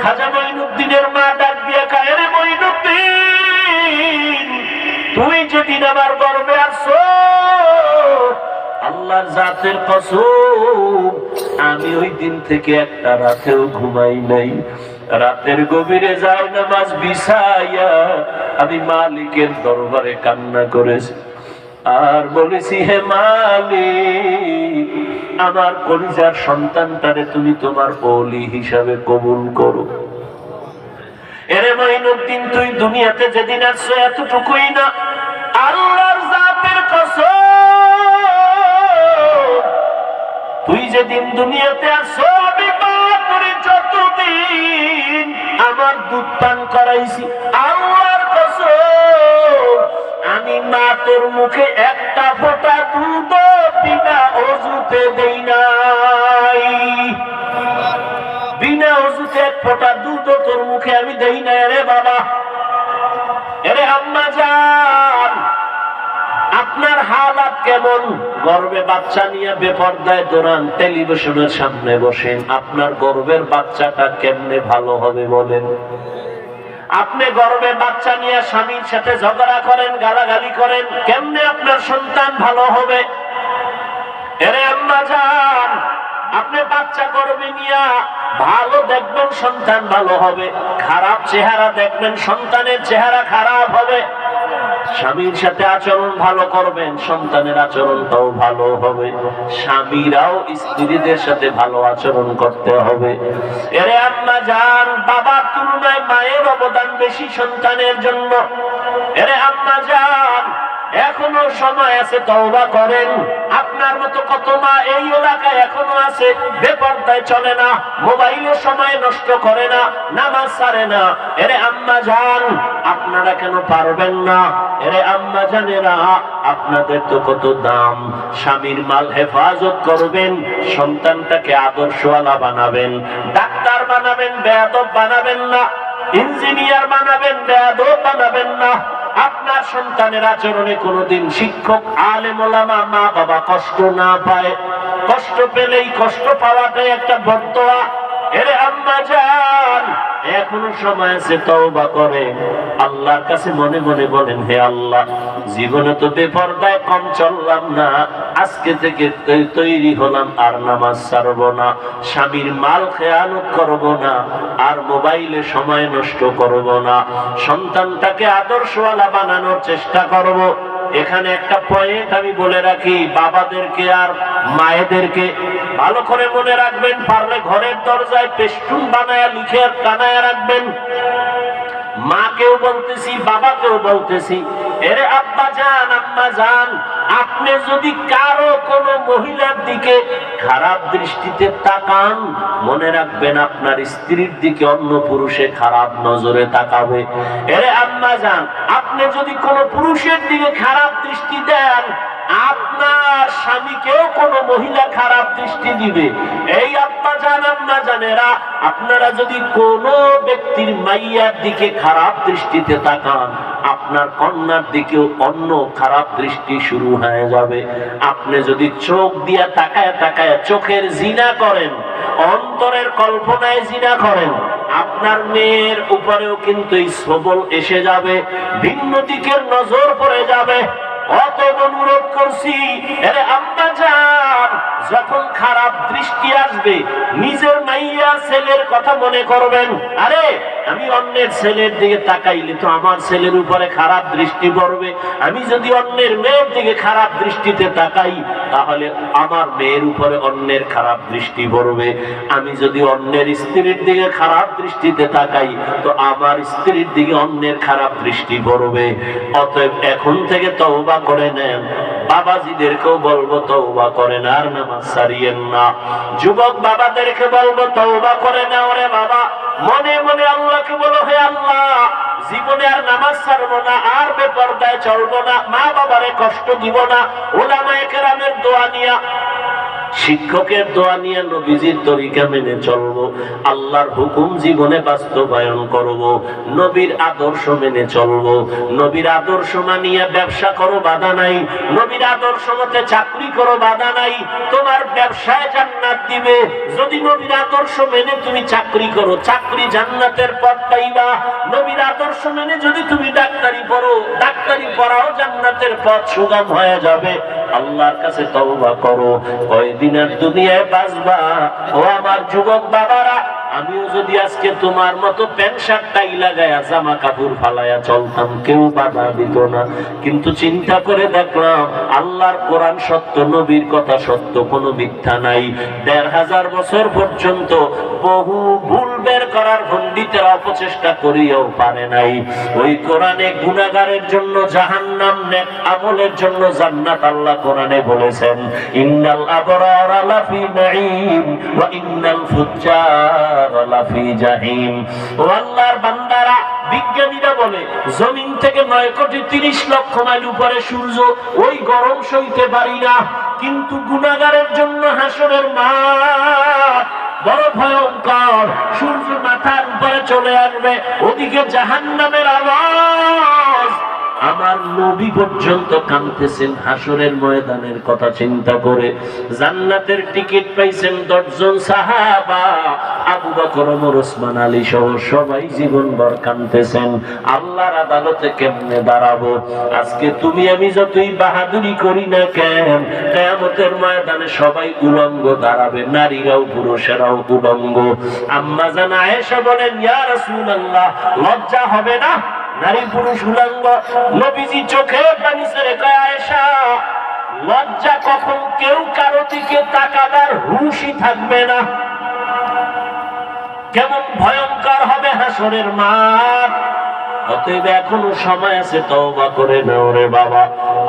S1: খাজা মঈনুদ্দিনের মা ডাক দিয়ে কয়, রে মঈনুদ্দিন, তুই যেদিন আমার গর্ভে আসছো, আল্লাহর জাতের কসম, আমি ওই দিন থেকে একটা রাতেও ঘুমাই নাই। রাতের গভীরে যায় নামাজ বিছাইয়া আমি মালিকের দরবারে কান্না করেছি আর বলেছি, হে মালিক, আমার কলিজার সন্তানটারে তুমি তোমার ওলি হিসাবে কবুল করো। এরে মঈনুদ্দিন, তুই দুনিয়াতে যেদিন আসছো এতটুকুই না, আল্লাহর জাতের কসম, তুই যেদিন দুনিয়াতে আসছো আমি মা করে যতদিন আমার দুধ পান করাইছি, আল্লাহর কসম, আমি মা তোর মুখে একটা ফোঁটা দুধ বিনা ওযুতে দেই নাই। বিনা ওযুতে এক ফোঁটা দুধ তোর মুখে আমি দেই নাই রে বাবা। এরে আম্মা জান, আপনার হালাত কেমন? গর্ভে বাচ্চা নিয়ে বেপরদায় দৌড়ান, টেলিভিশনের সামনে বসেন, আপনার গর্ভের বাচ্চাটা কেমনে ভালো হবে বলেন? আপনি গর্ভে বাচ্চা নিয়ে স্বামীর সাথে ঝগড়া করেন, গালাগালি করেন, কেমনে আপনার সন্তান ভালো হবে? এরে আম্মা জান, আপনি বাচ্চা গর্ভে নিয়ে ভালো দেখবেন সন্তান ভালো হবে, খারাপ চেহারা দেখবেন সন্তানের চেহারা খারাপ হবে। স্বামীর সাথে আচরণ ভালো করবেন, সন্তানের আচরণটাও ভালো হবে। স্বামীরাও স্ত্রীদের সাথে ভালো আচরণ করতে হবে। এরে আম্মা জান, বাবার তুলনায় মায়ের অবদান বেশি সন্তানের জন্য। এরে আম্মা জান, এখনো সময় আছে, তওবা করেন। আপনার মতো কত মা এই এলাকায় এখনো আছে, বেপরদায় চলে না, মোবাইলের সময় নষ্ট করে না, নামাজ ছাড়ে না। এরে আম্মা জান, আপনারা কেন পারবেন না? এরে আম্মা জানেরা, আপনাদের তো কত দাম। স্বামীর মাল হেফাজত করবেন, সন্তানটাকে আদর্শওয়ালা বানাবেন, ডাক্তার বানাবেন, বেয়াদব বানাবেন না, ইঞ্জিনিয়ার বানাবেন, বেয়াদব বানাবেন না। আপনার সন্তানের আচরণে কোনোদিন শিক্ষক, আলেম ওলামা, মা বাবা কষ্ট না পায়। কষ্ট পেলেই, কষ্ট পাওয়াটাই একটা বদদোয়া। এরে আম্মা জান, এখনো সময় আছে, তওবা করে আল্লাহর কাছে মনে মনে বলেন, হে আল্লাহ, জীবনে তো বেপরদায় কম চললাম না, আজকে থেকে তৈরি হলাম, আর নামাজ ছাড়বো না, স্বামীর মাল খেয়ানত করব না, আর মোবাইলে সময় নষ্ট করব না, সন্তানটাকে আদর্শওয়ালা বানানোর চেষ্টা করব। এখানে একটা পয়েন্ট আমি বলে রাখি, বাবাদেরকে আর মায়েদেরকে ভালো করে মনে রাখবেন, পারলে ঘরের দরজায় পেস্টুন বানায়া লিখে টানায়া রাখবেন। মাকেও বলতেছি, বাবাকেও বলতেছি, এরে আব্বা জান, আম্মা জান, আপনি যদি কারো কোনো মহিলার দিকে খারাপ দৃষ্টিতে তাকান, মনে রাখবেন আপনার স্ত্রীর দিকে অন্য পুরুষে খারাপ নজরে তাকাবে। এরে আম্মা জান, আপনি যদি কোনো পুরুষের দিকে খারাপ দৃষ্টি দেন, আপনার স্বামীকেও কোনো মহিলা খারাপ দৃষ্টি দিবে। এই আব্বা জান, আম্মা জানেরা, আপনারা যদি কোনো ব্যক্তির মাইয়ার দিকে খারাপ দৃষ্টিতে তাকান, আপনার কন্যার দিকেও অন্য খারাপ দৃষ্টি শুরু হয়ে যাবে। আপনি যদি চোখ দিয়া তাকায় তাকায় চোখের জিনা করেন, অন্তরের কল্পনায় জিনা করেন, আপনার মেয়ের উপরেও কিন্তু এই সবল এসে যাবে, ভিন্ন দিকের নজর পড়ে যাবে। অতএব অনুরোধ করছি, আরে আম্মা জান, যখন খারাপ দৃষ্টি আসবে, নিজের মাইয়া ছেলের কথা মনে করবেন। আরে আমি অন্যের ছেলের দিকে তাকাইলে তো আমার ছেলের উপরে খারাপ দৃষ্টি পড়বে, আমি যদি অন্যের মেয়ের দিকে খারাপ দৃষ্টিতে তাকাই, তাহলে আমার মেয়ের উপরে অন্যের খারাপ দৃষ্টি পড়বে। আমি যদি অন্যের স্ত্রীর দিকে খারাপ দৃষ্টিতে তাকাই, তো আমার স্ত্রীর দিকে অন্যের খারাপ দৃষ্টি পড়বে। অতএব এখন থেকে তওবা করে নেন। বাবাজিদেরকেও বলবো, তওবা করেন, আর নামাজ ছাড়িয়েন না। যুবক বাবাদেরকে বলবো, তওবা করে নাও রে বাবা। মনে মনে আল্লাহকে বলো, হে আল্লাহ, জীবনে আর নামাজ ছাড়বো না, আর বেপরদায় চলবো না, মা বাবারে কষ্ট দিব না। উলামায়ে কেরামের দোয়া নিয়া, শিক্ষকের দোয়া নিয়ে নবীজির তরিকা মেনে চলবো, আল্লাহর হুকুম জীবনে বাস্তবায়ন করব, নবীর আদর্শ মেনে চলবো। নবীর আদর্শ মানিয়ে ব্যবসা করো, বাধা নাই। নবীর আদর্শ মতে চাকরি করো, বাধা নাই। তোমার ব্যবসায় জান্নাত দিবে যদি নবীর আদর্শ মেনে তুমি চাকরি করো, চাকরি জান্নাতের পথ পাইবা। নবীর আদর্শ মেনে যদি তুমি ডাক্তারি পড়ো, ডাক্তারি পড়াও জান্নাতের পথ সুগম হয়ে যাবে। আল্লাহর কাছে তওবা করো। কয়দিন আর দুনিয়ায় বাঁচবা? ও আমার যুবক বাবারা, আমিও যদি আজকে তোমার মতো প্যান্ট শার্ট টাই লাগায়া জামা কাপড় ফালায়া চলতাম, কেউ বাধা দিত না। কিন্তু চিন্তা করে দেখলাম, আল্লাহর কোরআন সত্য, নবীর কথা সত্য, কোনো মিথ্যা নাই। ১৫০০ বছর পর্যন্ত বহু ভুল বের করার পণ্ডিতেরা অপচেষ্টা করিয়াও পারে নাই। ওই কোরআনে গুনাহগারের জন্য জাহান্নাম, নেক আমলের জন্য জান্নাত। আল্লাহ কোরআনে বলেছেন, ইন্নাল আবরারা লাফি নাঈম ওয়া ইন্নাল ফুজ্জারা লাফি জাহিম। ও আল্লাহর বান্দারা, বিজ্ঞানীরা বলে জমিন থেকে ৯,৩০,০০,০০০ মাইল উপরে সূর্য, ওই গরম সইতে পারি না। কিন্তু গুনাহগারের জন্য হাসরের মাঠ বড় ভয়ঙ্কর। সূর্য মাথার উপরে চলে আসবে, ওদিকে জাহান্নামের আওয়াজ। আমার নবী পর্যন্ত কাঁদতেছেন হাসরের ময়দানের কথা চিন্তা করে। জান্নাতের টিকিট পাইছেন ১০ জন সাহাবা, আবু বকর, ওমর, ওসমান, আলী সহ সবাই জীবনভর কাঁদতেছেন। আল্লাহর আদালতে কেমনে দাঁড়াবো? আজকে তুমি আমি যতই বাহাদুরি করি না কেন, কিয়ামতের ময়দানে সবাই উলঙ্গ দাঁড়াবে, নারীরাও পুরুষেরাও উলঙ্গ। আম্মা জান আয়েশা বলেন, ইয়া রাসূলুল্লাহ, লজ্জা হবে না? নারী পুরুষ উলঙ্গ। নবীজি চোখে পানি ছেড়ে কয়, আয়েশা, লজ্জা কখন কেউ কারো দিকে তাকাবার হুঁশই থাকবে না। কেমন ভয়ঙ্কর হবে হাসরের মাঠ। অতএব এখনো সময় আছে, তওবা করে নাও রে বাবা।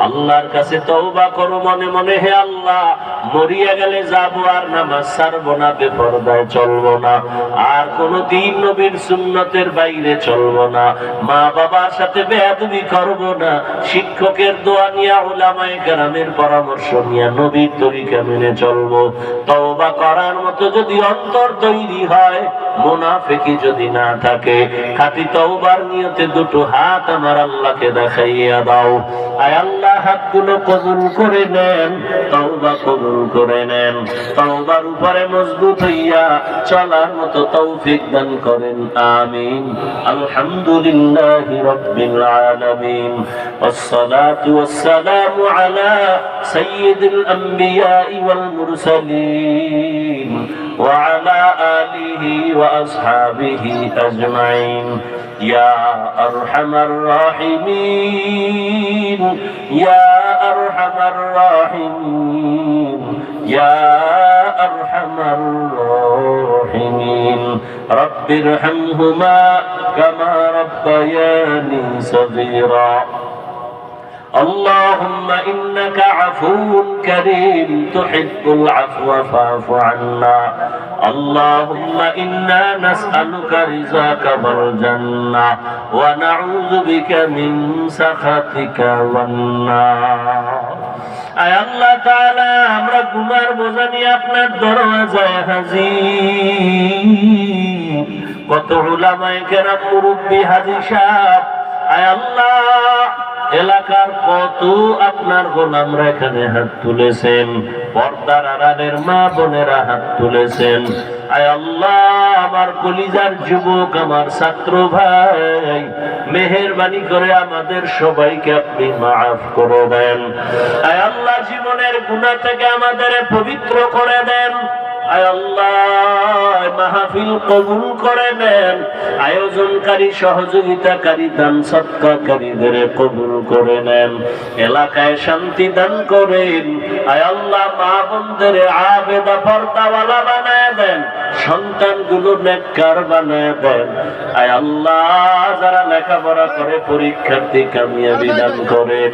S1: আল্লাহর কাছে তওবা করো মনে মনে, হে আল্লাহ, মরিয়া গেলে যাবো, আর নামাজ ছাড়বো না, বেপরদায় চলবো না, আর কোনদিন নবীর সুন্নতের বাইরে চলবো না, মা বাবার সাথে বেয়াদবি করবো না, শিক্ষকের দোয়া নিয়ে, উলামায়ে কেরামের পরামর্শ নিয়ে নবীর তরিকা মেনে চলবো। তওবা করার মতো যদি অন্তর তৈরি হয়, মুনাফিকি যদি না থাকে, খাঁটি তওবার নিয়তে দুটো হাত আমার আল্লাহকে দেখাইয়া দাও। আয় আল্লাহ, হাতগুলো কবুল করে নেন, তওবা কবুল করে নেন, তওবার উপরে মজবুত হইয়া চলার মতো তৌফিক দান করেন, আমিন। আলহামদুলিল্লাহি রাব্বিল আলামিন, ওয়াসসালাতু ওয়াসসালামু আলা সাইয়্যিদিল আমবিয়া ওয়াল মুরসালিন ওয়া আলা আলিহি ওয়া আসহাবিহি আজমাইন। يا أرحم الراحمين، يا أرحم الراحمين، يا أرحم الراحمين، رب ارحمهما كما ربياني صغيرا. اللهم إنك عفو كريم تحب العفو فاعف عنا. اللهم إنا نسألك رضاك والجنة ونعوذ بك من سخطك والنار. আয় আল্লাহ তাআলা, আমরা গুনার বোঝা নিয়ে আপনার দরওয়াজায় হাজির। কত উলামায়ে কেরাম, মুরব্বি, হাজী সাহেব, আয় আল্লাহ, এলাকার কত আপনার গোলামরা এখানে হাত তুলেছেন, পর্দার আড়ালের মা বোনেরা হাত তুলেছেন। আয় আল্লাহ, আমার কলিজার যুবক, আমার ছাত্র ভাই, মেহেরবানি করে আমাদের সবাইকে আপনি মাফ করে দেন। আয় আল্লাহ, জীবনের গুনাহ থেকে আমাদের পবিত্র করে দেন। আয় আল্লাহ, মাহফিল কবুল করে নেন, আয়োজনকারী, সহযোগিতাকারী, দান সদকাকারীদের কবুল করে নেন, এলাকায় শান্তি দান করেন। আয় আল্লাহ, মা বোনদের আবেদা পর্দাওয়ালা বানায় দেন, সন্তানগুলো নেককার বানায় দেন। আয় আল্লাহ, যারা লেখাপড়া করে পরীক্ষার্থী কামিয়াবি দান করেন।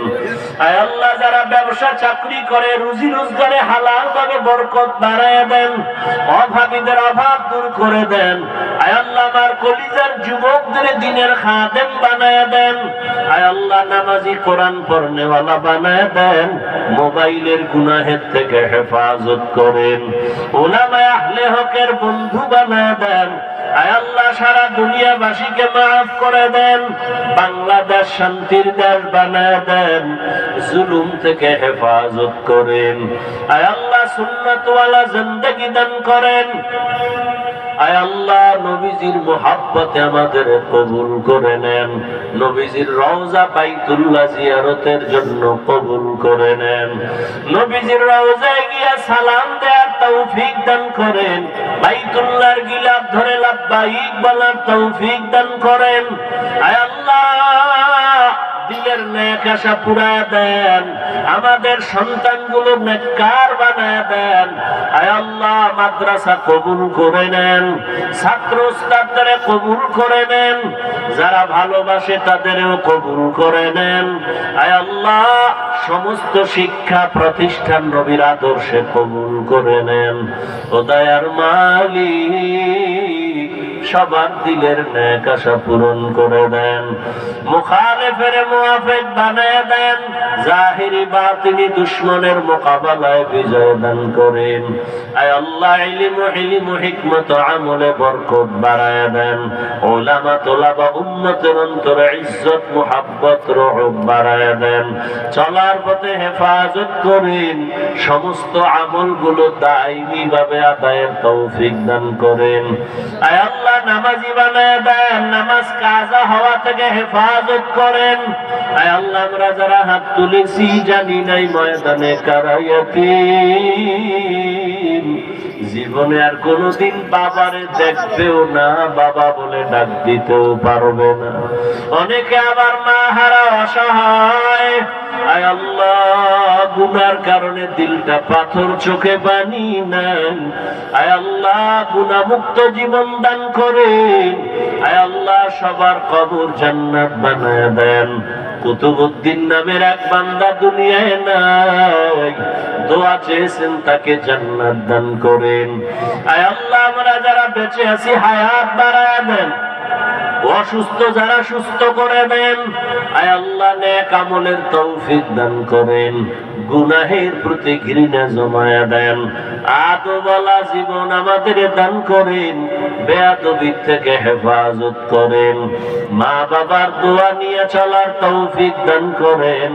S1: আয় আল্লাহ, যারা ব্যবসা চাকরি করে রুজি রোজগারে হালাল ভাবে বরকত বাড়ায় দেন, অভাবীদের অভাব দূর করে দেন। আয় আল্লাহ, আমার কলিজার যুবকদের দ্বীনের খাদেম বানায় দেন। আয় আল্লাহ, নামাজি, কোরআন পড়নেওয়ালা বানায় দেন, মোবাইলের গুনাহের থেকে হেফাজত করেন, উলামায়ে আহলে হকের বন্ধু বানায় দেন। আয় আল্লাহ, সারা দুনিয়াবাসীকে মাফ করে দেন, বাংলাদেশ শান্তির দেশ বানায় দেন, জুলুম থেকে হেফাজত করেন। আয় আল্লাহ, সুন্নাতওয়ালা জিন্দেগি দান করেন। আয় আল্লাহ, নবীজির মুহাব্বতে আমাদের কবুল করে নেন, নবীজির রওজা বাইতুল্লাহ জিয়ারতের জন্য কবুল করে নেন, নবীজির রওজায় গিয়া সালাম দেওয়ার তৌফিক দান করেন, বাইতুল্লাহর গিলাফ ধরে লাব্বাইক বলার তৌফিক দান করেন। আয় আল্লাহ, দিলের নেক আশা পুরায় দেন, আমাদের সন্তানগুলো নেককার বানায় দেন। আয় আল্লাহ, মাদ্রাসা কবুল করে নেন, ছাত্র ওস্তাদদের কবুল করে নেন, যারা ভালোবাসে তাদেরও কবুল করে নেন। আয় আল্লাহ, সমস্ত শিক্ষা প্রতিষ্ঠান নবীর আদর্শে কবুল করে নেন। ও দয়ার মালিক, সবার দিলের নেক আশা পূরণ করে দেন, মুখালিফের মুওয়াফিক বানায় দেন, জাহিরি বাতিনি দুশমনের মোকাবেলায় বিজয় দান করেন। আয় আল্লাহ, ইলম ও হিকমত আমলে বরকত বাড়ায় দেন, উলামা তোলাবা উম্মতের অন্তরে ইজ্জত মুহাব্বত রহব বাড়ায় দেন, চলার পথে হেফাজত করেন, সমস্ত আমলগুলো দায়ী ভাবে আদায়ের তৌফিক দান করেন। আয় আল্লাহ, আল্লাহ নামাজি বানায় দেন, নামাজ কাজা হওয়া থেকে হেফাজত করেন। আয় আল্লাহ আমরা যারা হাত তুলেছি জানি নাই ময়দানে কারায়াতি জীবনে আর কোনদিন বাবারে দেখবেও না, বাবা বলে ডাক দিতেও পারবে না। অনেকে আবার মা হারা অসহায়, আয় আল্লাহ গুনার কারণে দিলটা পাথর, চোখে পানি নাই। আয় আল্লাহ গুনাহমুক্ত জীবন দান করে, আয় আল্লাহ সবার কবর জান্নাত বানায় দেন। কুতুবউদ্দিন নামের এক বান্দা দুনিয়ায় নাই, দোয়া চেয়েছেন তাকে জান্নাত দান করেন। আয় আল্লাহ আমরা যারা বেঁচে আছি হায়াত বাড়ায় দেন, অসুস্থ যারা সুস্থ করে দেন। আয় আল্লাহ নেক আমলের তৌফিক দান করেন, গুনাহের প্রতি ঘৃণা জমায়া দেন। আদবওয়ালা জীবন আমাদের দান করেন, বেয়াদবি থেকে হেফাজত করেন। মা বাবার দোয়া নিয়ে চলার তৌফিক দান করেন,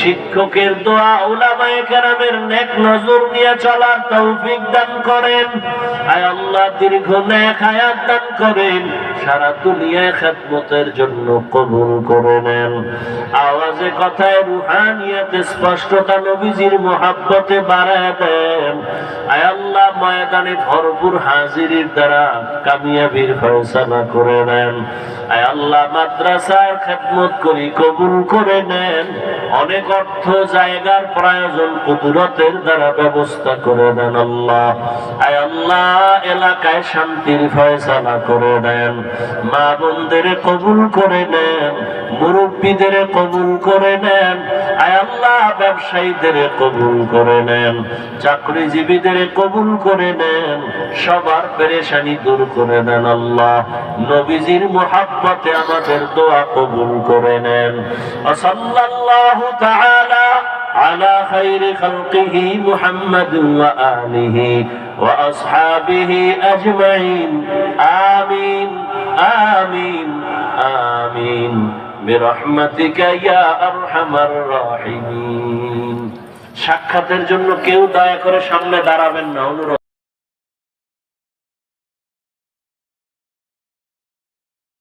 S1: শিক্ষকের দোয়া, উলামায়ে কেরামের নেক নজর নিয়ে চলার তৌফিক দান করেন। আয় আল্লাহ দীর্ঘ নেক হায়াত দান করেন, সারা দুনিয়ায় খেদমতের জন্য কবুল করে নেন। আওয়াজে কথায় রুহানিয়াতে স্পষ্টতা নবীজির মুহাব্বতে বাড়ায় দেন। আয় আল্লাহ ময়দানে ভরপুর হাজিরির দ্বারা কামিয়াবির ফয়সালা করে নেন। আয় আল্লাহ মাদ্রাসার খেদমত করি কবুল করে নেন। অনেক অর্থ জায়গার প্রয়োজন কুদরতের দ্বারা ব্যবস্থা করে দেন আল্লাহ। আয় আল্লাহ এলাকায় শান্তির ফয়সালা করে দেন। মা বোনদের কবুল করে নেন, মুরব্বীদের কবুল করে নেন। আয় আল্লাহ ব্যবসায়ীদের কবুল করে নেন, চাকরিজীবীদের কবুল করে নেন, সবার পেরেশানি দূর করে দেন আল্লাহ। নবীজির মুহাব্বতে আমাদের দোয়া কবুল করে নেন। সাল্লাল্লাহু তাআলা على خير خلقه محمد وآله وأصحابه أجمعين آمين آمين آمين برحمتك يا أرحم الراحمين। সাক্ষাতের জন্য কেউ দয়া করে সামনে দাঁড়াবেন না, অনুরোধ।